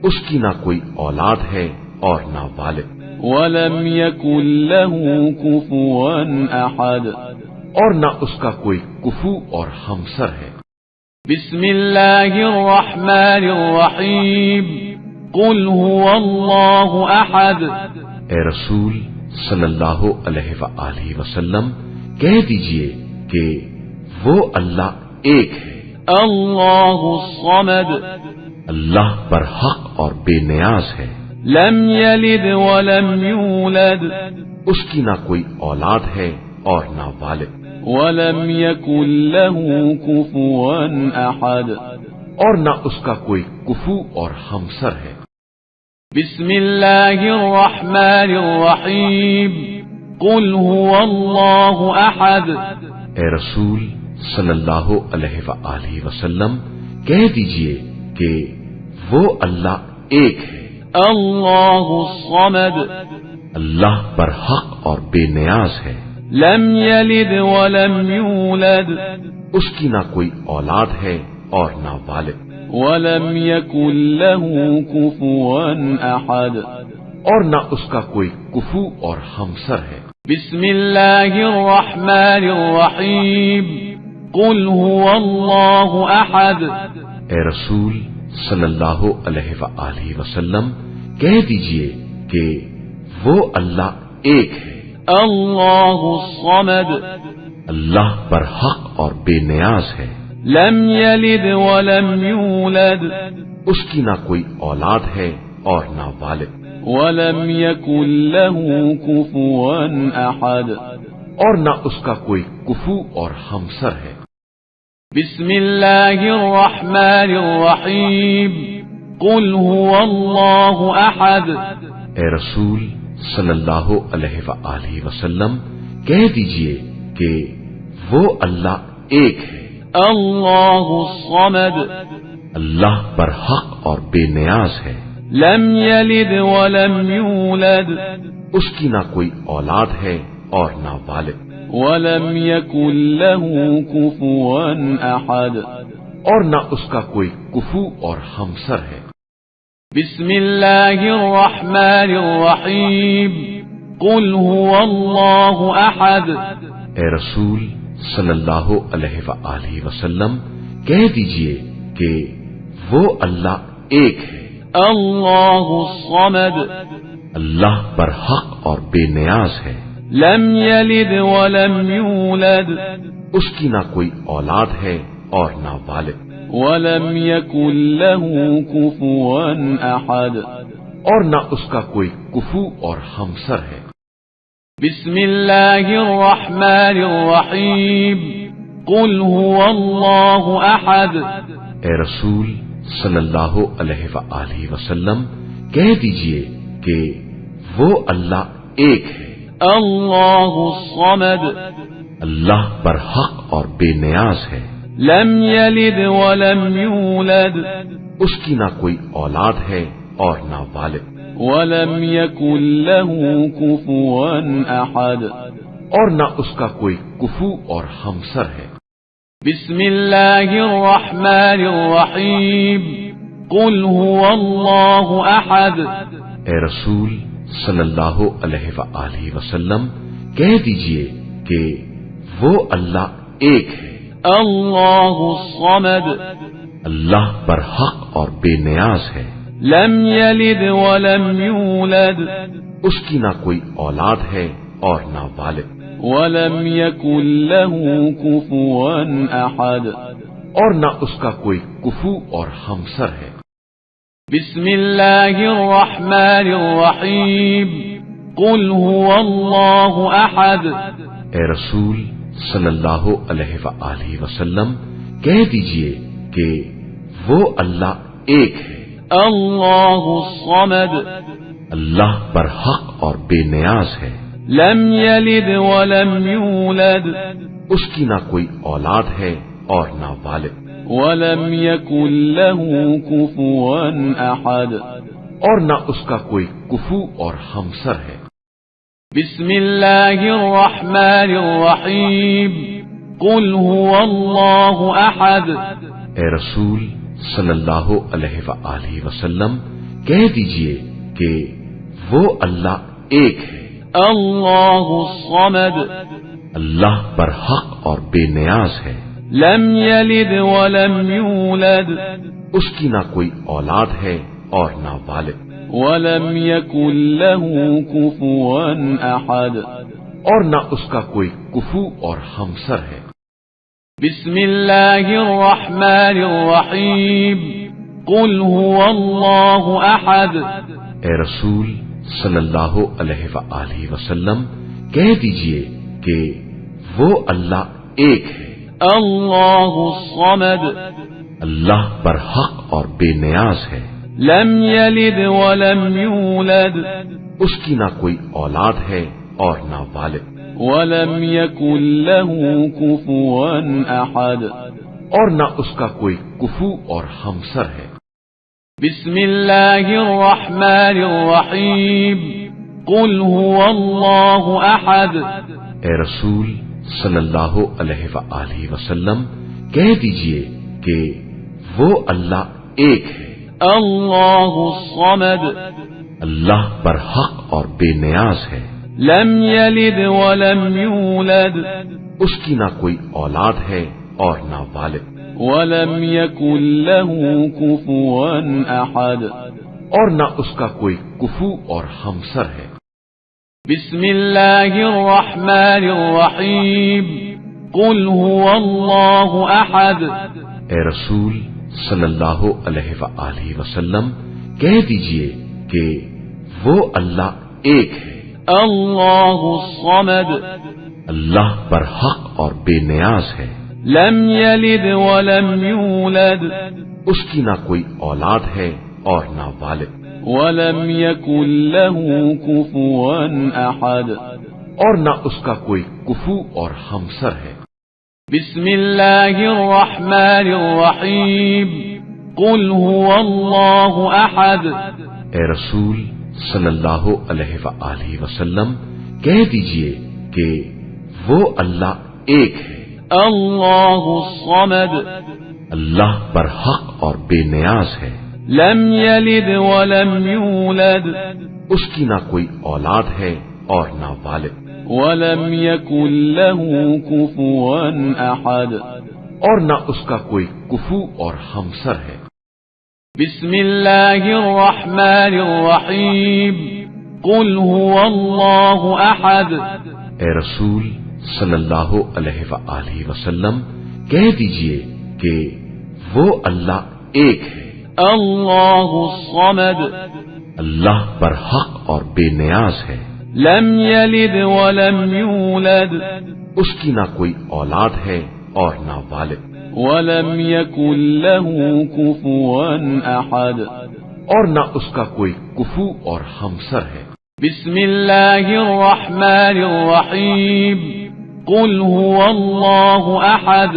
B: اس کی نہ کوئی اولاد ہے اور نہ والد،
A: ولم يكن له كفوا أحد
B: اور نہ اس کا کوئی کفو اور ہمسر ہے۔
A: بسم الله الرحمن الرحيم قل هو الله أحد
B: اے رسول صلی اللہ علیہ وآلہ وسلم کہہ دیجئے کہ وہ اللہ ایک ہے،
A: الله الصمد
B: اللہ برحق اور بے نیاز ہے،
A: لم يلد ولم يولد
B: اس کی نہ کوئی اولاد ہے اور نہ والد،
A: ولم يكن له كفوا أحد
B: اور نہ اس کا کوئی کفو اور ہمسر ہے۔
A: بسم الله الرحمن الرحيم قل هو الله أحد
B: اے رسول صلی اللہ علیہ وآلہ وسلم کہہ دیجئے کہ وہ اللہ ایک ہے،
A: الله الصمد
B: اللہ برحق اور بے نیاز ہے،
A: لم يلد ولم يولد
B: اس کی نہ کوئی اولاد ہے اور نہ والد،
A: ولم يكن له كفوا أحد
B: اور نہ اس کا کوئی کفو اور ہمسر ہے۔
A: بسم الله الرحمن الرحيم قل هو الله أحد
B: اے رسول صلی اللہ علیہ وآلہ وسلم کہہ دیجئے کہ وہ اللہ ایک ہے،
A: الله الصمد
B: اللہ برحق اور بے نیاز ہے،
A: لم يلد ولم يولد
B: اس کی نہ کوئی اولاد ہے اور نہ والد،
A: ولم يكن له كفوا أحد
B: اور نہ اس کا کوئی کفو اور ہمسر ہے۔
A: بسم الله الرحمن الرحيم قل هو الله أحد
B: اے رسول صلی اللہ علیہ وآلہ وسلم کہہ دیجئے کہ وہ اللہ ایک ہے،
A: الله الصمد
B: اللہ برحق اور بے نیاز ہے،
A: لم يلد ولم يولد
B: اس کی نہ کوئی اولاد ہے اور نہ والد،
A: ولم يكن له كفوا أحد
B: اور نہ اس کا کوئی کفو اور ہمسر ہے۔
A: بسم الله الرحمن الرحيم قل هو الله أحد
B: اے رسول صلی اللہ علیہ وآلہ وسلم کہہ دیجئے کہ وہ اللہ ایک ہے،
A: الله الصمد
B: اللہ برحق اور بے نیاز ہے،
A: لم يلد ولم يولد
B: اس کی نہ کوئی اولاد ہے اور نہ والد،
A: ولم يكن له كفوا أحد
B: اور نہ اس کا کوئی کفو اور ہمسر ہے۔
A: بسم الله الرحمن الرحيم قل هو الله أحد
B: اے رسول صلی اللہ علیہ وآلہ وسلم کہہ دیجئے کہ وہ اللہ ایک ہے،
A: الله الصمد
B: اللہ برحق اور بے نیاز ہے،
A: لم يلد ولم يولد
B: اس کی نہ کوئی اولاد ہے اور نہ والد،
A: ولم يكن له كفوا أحد
B: اور نہ اس کا کوئی کفو اور ہمسر ہے۔
A: بسم الله الرحمن الرحيم قل هو الله أحد
B: اے رسول صلی اللہ علیہ وآلہ وسلم کہہ دیجئے کہ وہ اللہ ایک ہے،
A: الله الصمد
B: اللہ برحق اور بے نیاز ہے،
A: لم يلد ولم يولد
B: اس کی نہ کوئی اولاد ہے اور نہ والد،
A: ولم يكن له كفوا أحد
B: اور نہ اس کا کوئی کفو اور ہمسر ہے۔
A: بسم الله الرحمن الرحيم قل هو الله أحد
B: اے رسول صلی اللہ علیہ وآلہ وسلم کہہ دیجئے کہ وہ اللہ ایک ہے۔
A: اللہ الصمد،
B: اللہ برحق اور بے نیاز ہے۔
A: لم یلد ولم یولد،
B: اس کی نہ کوئی اولاد ہے اور نہ والد،
A: ولم یکن له کفوا احد،
B: اور نہ اس کا کوئی کفو اور ہمسر ہے۔
A: بسم اللہ الرحمن الرحیم، قل هو اللہ احد،
B: اے رسول صلی اللہ علیہ وآلہ وسلم کہہ دیجئے کہ وہ اللہ ایک ہے۔
A: اللہ الصمد،
B: اللہ برحق اور بے نیاز ہے۔
A: لم یلد ولم یولد،
B: اس کی نہ کوئی اولاد ہے اور نہ والد،
A: ولم یکن له کفوا احد،
B: اور نہ اس کا کوئی کفو اور ہمسر ہے۔
A: بسم اللہ الرحمن الرحیم، قل هو اللہ احد،
B: اے رسول صلی اللہ علیہ وآلہ وسلم کہہ دیجئے کہ وہ اللہ ایک ہے۔
A: اللہ الصمد،
B: اللہ برحق اور بے نیاز ہے۔
A: لم یلد ولم یولد،
B: اس کی نہ کوئی اولاد ہے اور نہ والد،
A: ولم یکن له کفوا احد،
B: اور نہ اس کا کوئی کفو اور ہمسر ہے۔
A: بسم اللہ الرحمن الرحیم، قل هو اللہ احد،
B: اے رسول صلی اللہ علیہ وآلہ وسلم کہہ دیجئے کہ وہ اللہ ایک ہے۔
A: اللہ الصمد،
B: اللہ برحق اور بے نیاز ہے۔
A: لم یلد ولم یولد،
B: اس کی نہ کوئی اولاد ہے اور نہ والد،
A: ولم یکن له کفوا احد،
B: اور نہ اس کا کوئی کفو اور ہمسر ہے۔
A: بسم اللہ الرحمن الرحیم، قل هو اللہ احد،
B: اے رسول صلی اللہ علیہ وآلہ وسلم کہہ دیجئے کہ وہ اللہ ایک ہے۔
A: اللہ الصمد،
B: اللہ برحق اور بے نیاز ہے۔
A: لم یلد ولم یولد،
B: اس کی نہ کوئی اولاد ہے اور نہ والد،
A: ولم یکن له کفوا احد،
B: اور نہ اس کا کوئی کفو اور ہمسر ہے۔
A: بسم اللہ الرحمن الرحیم، قل هو اللہ احد،
B: اے رسول صلی اللہ علیہ وآلہ وسلم کہہ دیجئے کہ وہ اللہ ایک ہے۔
A: اللہ الصمد،
B: اللہ برحق اور بے نیاز ہے۔
A: لم یلد ولم یولد،
B: اس کی نہ کوئی اولاد ہے اور نہ والد،
A: ولم یکن له کفوا احد،
B: اور نہ اس کا کوئی کفو اور ہمسر ہے۔
A: بسم اللہ الرحمن الرحیم، قل هو اللہ احد،
B: اے رسول صلی اللہ علیہ وآلہ وسلم کہہ دیجئے کہ وہ اللہ ایک ہے۔
A: اللہ الصمد،
B: اللہ برحق اور بے نیاز ہے۔
A: لم یلد ولم یولد،
B: اس کی نہ کوئی اولاد ہے اور نہ والد،
A: ولم یکن له کفوا احد،
B: اور نہ اس کا کوئی کفو اور ہمسر ہے۔
A: بسم اللہ الرحمن الرحیم، قل هو اللہ احد،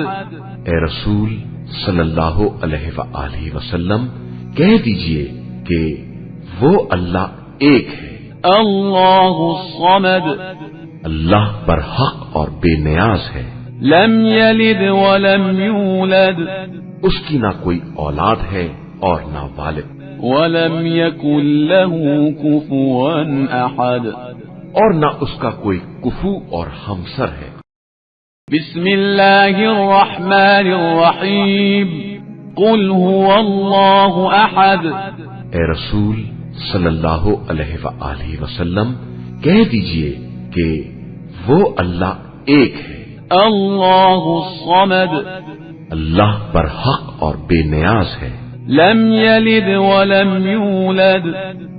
B: اے رسول صلی اللہ علیہ وآلہ وسلم کہہ دیجئے کہ وہ اللہ ایک ہے۔
A: اللہ الصمد،
B: اللہ برحق اور بے نیاز ہے۔
A: لم یلد ولم یولد،
B: اس کی نہ کوئی اولاد ہے اور نہ والد،
A: ولم یکن له کفوا احد،
B: اور نہ اس کا کوئی کفو اور ہمسر ہے۔
A: بسم اللہ الرحمن الرحیم، قل هو اللہ احد،
B: اے رسول صلی اللہ علیہ وآلہ وسلم کہہ دیجئے کہ وہ اللہ ایک ہے۔
A: اللہ الصمد،
B: اللہ برحق اور بے نیاز ہے۔
A: لم یلد ولم یولد،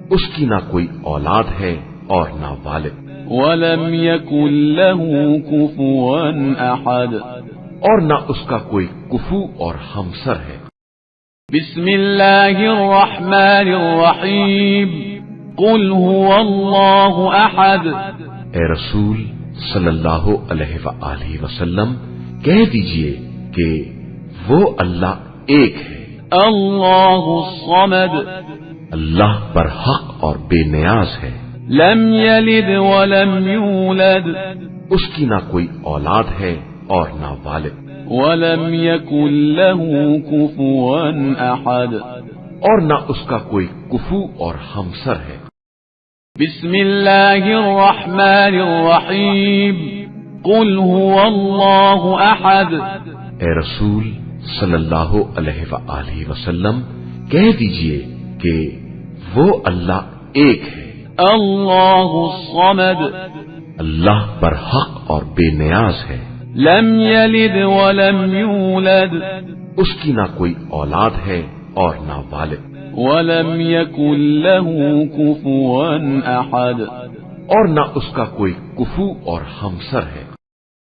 B: اس کی نہ کوئی اولاد ہے اور نہ والد،
A: ولم یکن له کفوا احد،
B: اور نہ اس کا کوئی کفو اور ہمسر ہے۔
A: بسم اللہ الرحمن الرحیم قل هو اللہ احد۔
B: اے رسول صلی اللہ علیہ وآلہ وسلم کہہ دیجئے کہ وہ اللہ ایک ہے۔
A: اللہ الصمد،
B: اللہ برحق اور بے نیاز ہے۔
A: لم یلد ولم یولد،
B: اس کی نہ کوئی اولاد ہے اور نہ والد،
A: ولم یکن له کفوا احد،
B: اور نہ اس کا کوئی کفو اور ہمسر ہے۔
A: بسم اللہ الرحمن الرحیم قل هو اللہ احد۔
B: اے رسول صلی اللہ علیہ وآلہ وسلم کہہ دیجئے کہ وہ اللہ ایک ہے۔
A: اللہ الصمد،
B: اللہ برحق اور بے نیاز ہے۔
A: لم یلد ولم یولد،
B: اس کی نہ کوئی اولاد ہے اور نہ والد،
A: ولم یکن له کفوا احد،
B: اور نہ اس کا کوئی کفو اور ہمسر ہے۔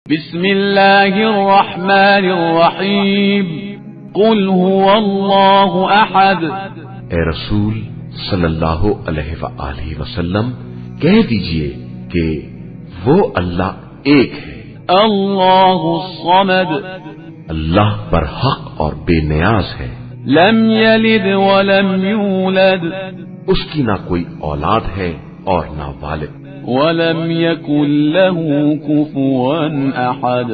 A: بسم اللہ الرحمن الرحیم قل هو اللہ احد۔
B: اے رسول صلی اللہ علیہ وآلہ وسلم کہہ دیجئے کہ وہ اللہ ایک ہے۔
A: اللہ الصمد،
B: اللہ برحق اور بے نیاز ہے۔
A: لم یلد ولم یولد،
B: اس کی نہ کوئی اولاد ہے اور نہ والد،
A: ولم یکن له کفوا احد،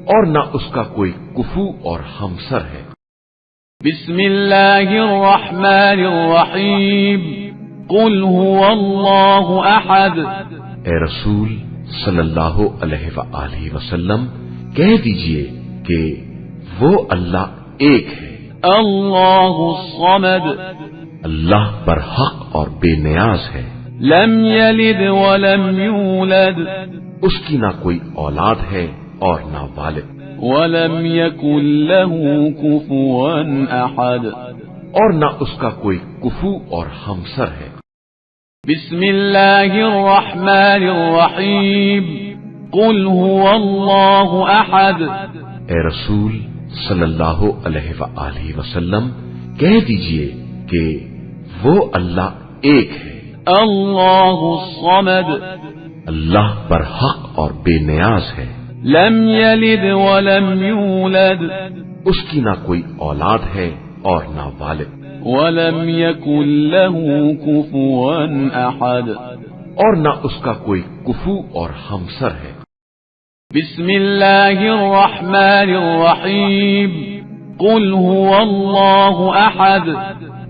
B: اور نہ اس کا کوئی کفو اور ہمسر ہے۔
A: بسم اللہ الرحمن الرحیم قل هو اللہ احد۔
B: اے رسول صلی اللہ علیہ وآلہ وسلم کہہ دیجئے کہ وہ اللہ ایک ہے۔
A: اللہ الصمد،
B: اللہ برحق اور بے نیاز ہے۔
A: لم یلد ولم یولد،
B: اس کی نہ کوئی اولاد ہے اور نہ والد،
A: ولم یکن له کفوا احد،
B: اور نہ اس کا کوئی کفو اور ہمسر ہے۔
A: بسم اللہ الرحمن الرحیم قل هو اللہ احد۔
B: اے رسول صلی اللہ علیہ وآلہ وسلم کہہ دیجئے کہ وہ اللہ ایک ہے۔
A: اللہ الصمد،
B: اللہ برحق اور بے نیاز ہے۔
A: لم یلد ولم یولد،
B: اس کی نہ کوئی اولاد ہے اور نہ والد،
A: ولم یکن له کفوا احد،
B: اور نہ اس کا کوئی کفو اور ہمسر ہے۔
A: بسم اللہ الرحمن الرحیم قل هو اللہ احد۔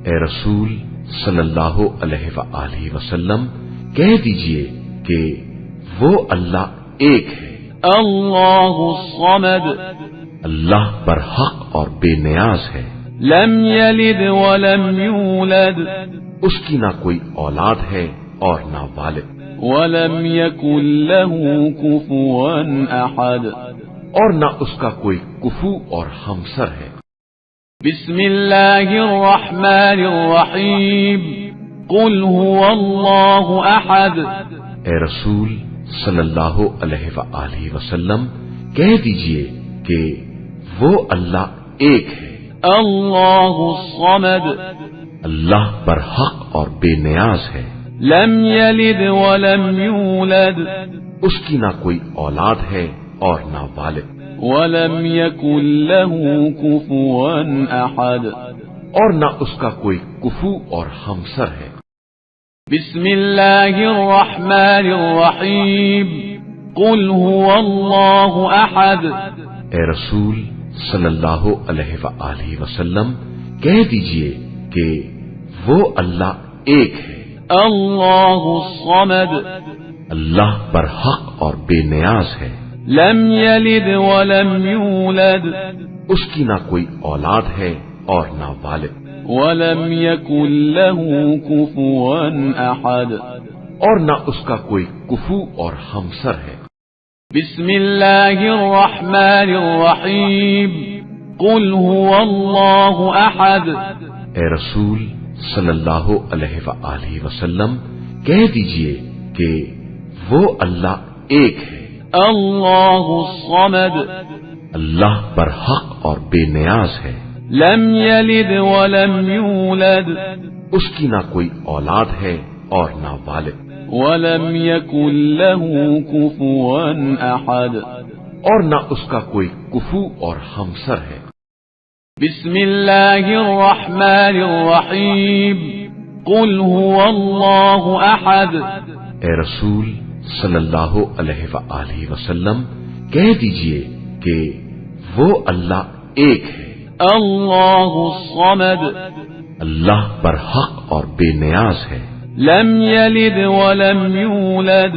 B: اے رسول صلی اللہ علیہ وآلہ وسلم کہہ دیجئے کہ وہ اللہ ایک ہے۔
A: اللہ الصمد،
B: اللہ برحق اور بے نیاز ہے۔
A: لم یلد ولم یولد،
B: اس کی نہ کوئی اولاد ہے اور نہ والد،
A: ولم یکن له کفوا احد،
B: اور نہ اس کا کوئی کفو اور ہمسر ہے۔
A: بسم اللہ الرحمن الرحیم قل هو اللہ احد۔
B: اے رسول صلی اللہ علیہ وآلہ وسلم کہہ دیجئے کہ وہ اللہ ایک ہے۔
A: اللہ الصمد،
B: اللہ برحق اور بے نیاز ہے۔
A: لم یلد ولم یولد،
B: اس کی نہ کوئی اولاد ہے اور نہ والد،
A: ولم یکن له کفوا احد،
B: اور نہ اس کا کوئی کفو اور ہمسر ہے۔
A: بسم اللہ الرحمن الرحیم قل هو اللہ احد۔
B: اے رسول صلی اللہ علیہ وآلہ وسلم کہہ دیجئے کہ وہ اللہ ایک ہے۔
A: اللہ الصمد،
B: اللہ برحق اور بے نیاز ہے۔
A: لم یلد ولم یولد،
B: اس کی نہ کوئی اولاد ہے اور نہ والد،
A: ولم یکن له کفوا احد،
B: اور نہ اس کا کوئی کفو اور ہمسر ہے۔
A: بسم اللہ الرحمن الرحیم قل هو اللہ احد۔
B: اے رسول صلی اللہ علیہ وآلہ وسلم کہہ دیجئے کہ وہ اللہ ایک ہے۔
A: اللہ الصمد،
B: اللہ برحق اور بے نیاز ہے۔
A: لم يلد ولم يولد
B: اس کی نہ کوئی اولاد ہے اور نہ والد،
A: ولم يكن له كفوا أحد
B: اور نہ اس کا کوئی کفو اور ہمسر ہے۔
A: بسم الله الرحمن الرحيم قل هو الله أحد
B: اے رسول صلی اللہ علیہ وآلہ وسلم کہہ دیجئے کہ وہ اللہ ایک ہے،
A: الله الصمد
B: اللہ برحق اور بے نیاز ہے،
A: لم يلد ولم يولد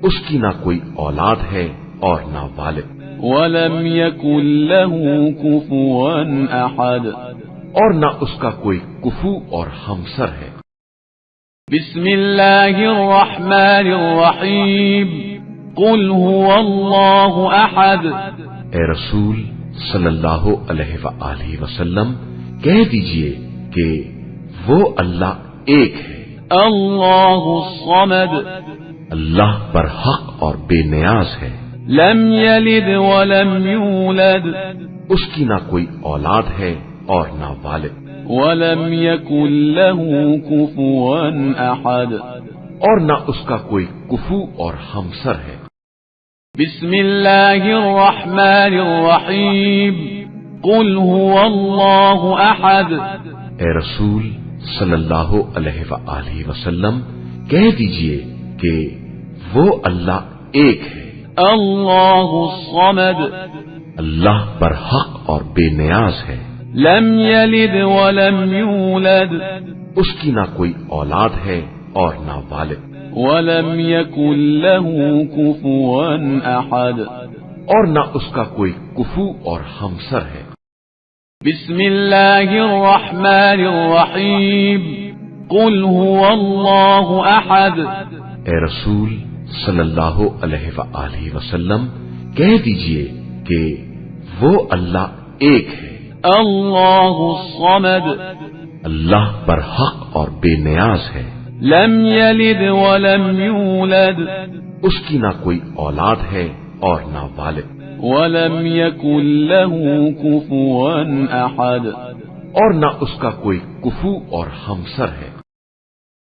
B: اس کی نہ کوئی اولاد ہے اور نہ والد،
A: ولم يكن له كفوا أحد
B: اور نہ اس کا کوئی کفو اور ہمسر ہے۔
A: بسم الله الرحمن الرحيم قل هو الله أحد
B: اے رسول صلی اللہ علیہ وآلہ وسلم کہہ دیجئے کہ وہ اللہ ایک ہے،
A: الله الصمد
B: اللہ برحق اور بے نیاز ہے،
A: لم يلد ولم يولد
B: اس کی نہ کوئی اولاد ہے اور نہ والد،
A: ولم يكن له كفوا أحد
B: اور نہ اس کا کوئی کفو اور ہمسر ہے۔
A: بسم الله الرحمن الرحيم قل هو الله أحد
B: اے رسول صلی اللہ علیہ وآلہ وسلم کہہ دیجئے کہ وہ اللہ ایک ہے،
A: الله الصمد
B: اللہ برحق اور بے نیاز ہے،
A: لم يلد ولم يولد
B: اس کی نہ کوئی اولاد ہے اور نہ والد،
A: ولم يكن له كفوا أحد
B: اور نہ اس کا کوئی کفو اور ہمسر ہے۔
A: بسم الله الرحمن الرحيم قل هو الله أحد
B: اے رسول صلی اللہ علیہ وآلہ وسلم کہہ دیجئے کہ وہ اللہ ایک ہے،
A: الله الصمد
B: اللہ برحق اور بے نیاز ہے،
A: لم يلد ولم يولد
B: اس کی نہ کوئی اولاد ہے اور نہ والد،
A: ولم يكن له كفوا أحد
B: اور نہ اس کا کوئی کفو اور ہمسر ہے۔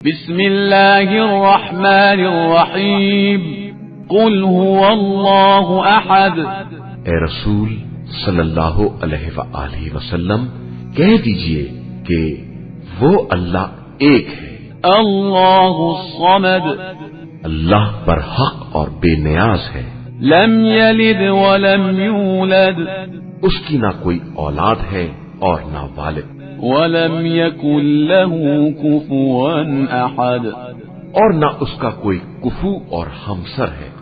A: بسم الله الرحمن الرحيم قل هو الله أحد
B: اے رسول صلی اللہ علیہ وآلہ وسلم کہہ دیجئے کہ وہ اللہ ایک ہے،
A: الله الصمد
B: اللہ برحق اور بے نیاز ہے،
A: لم يلد ولم يولد
B: اس کی نہ کوئی اولاد ہے اور نہ والد،
A: ولم يكن له كفوا أحد
B: اور نہ اس کا کوئی کفو اور ہمسر ہے۔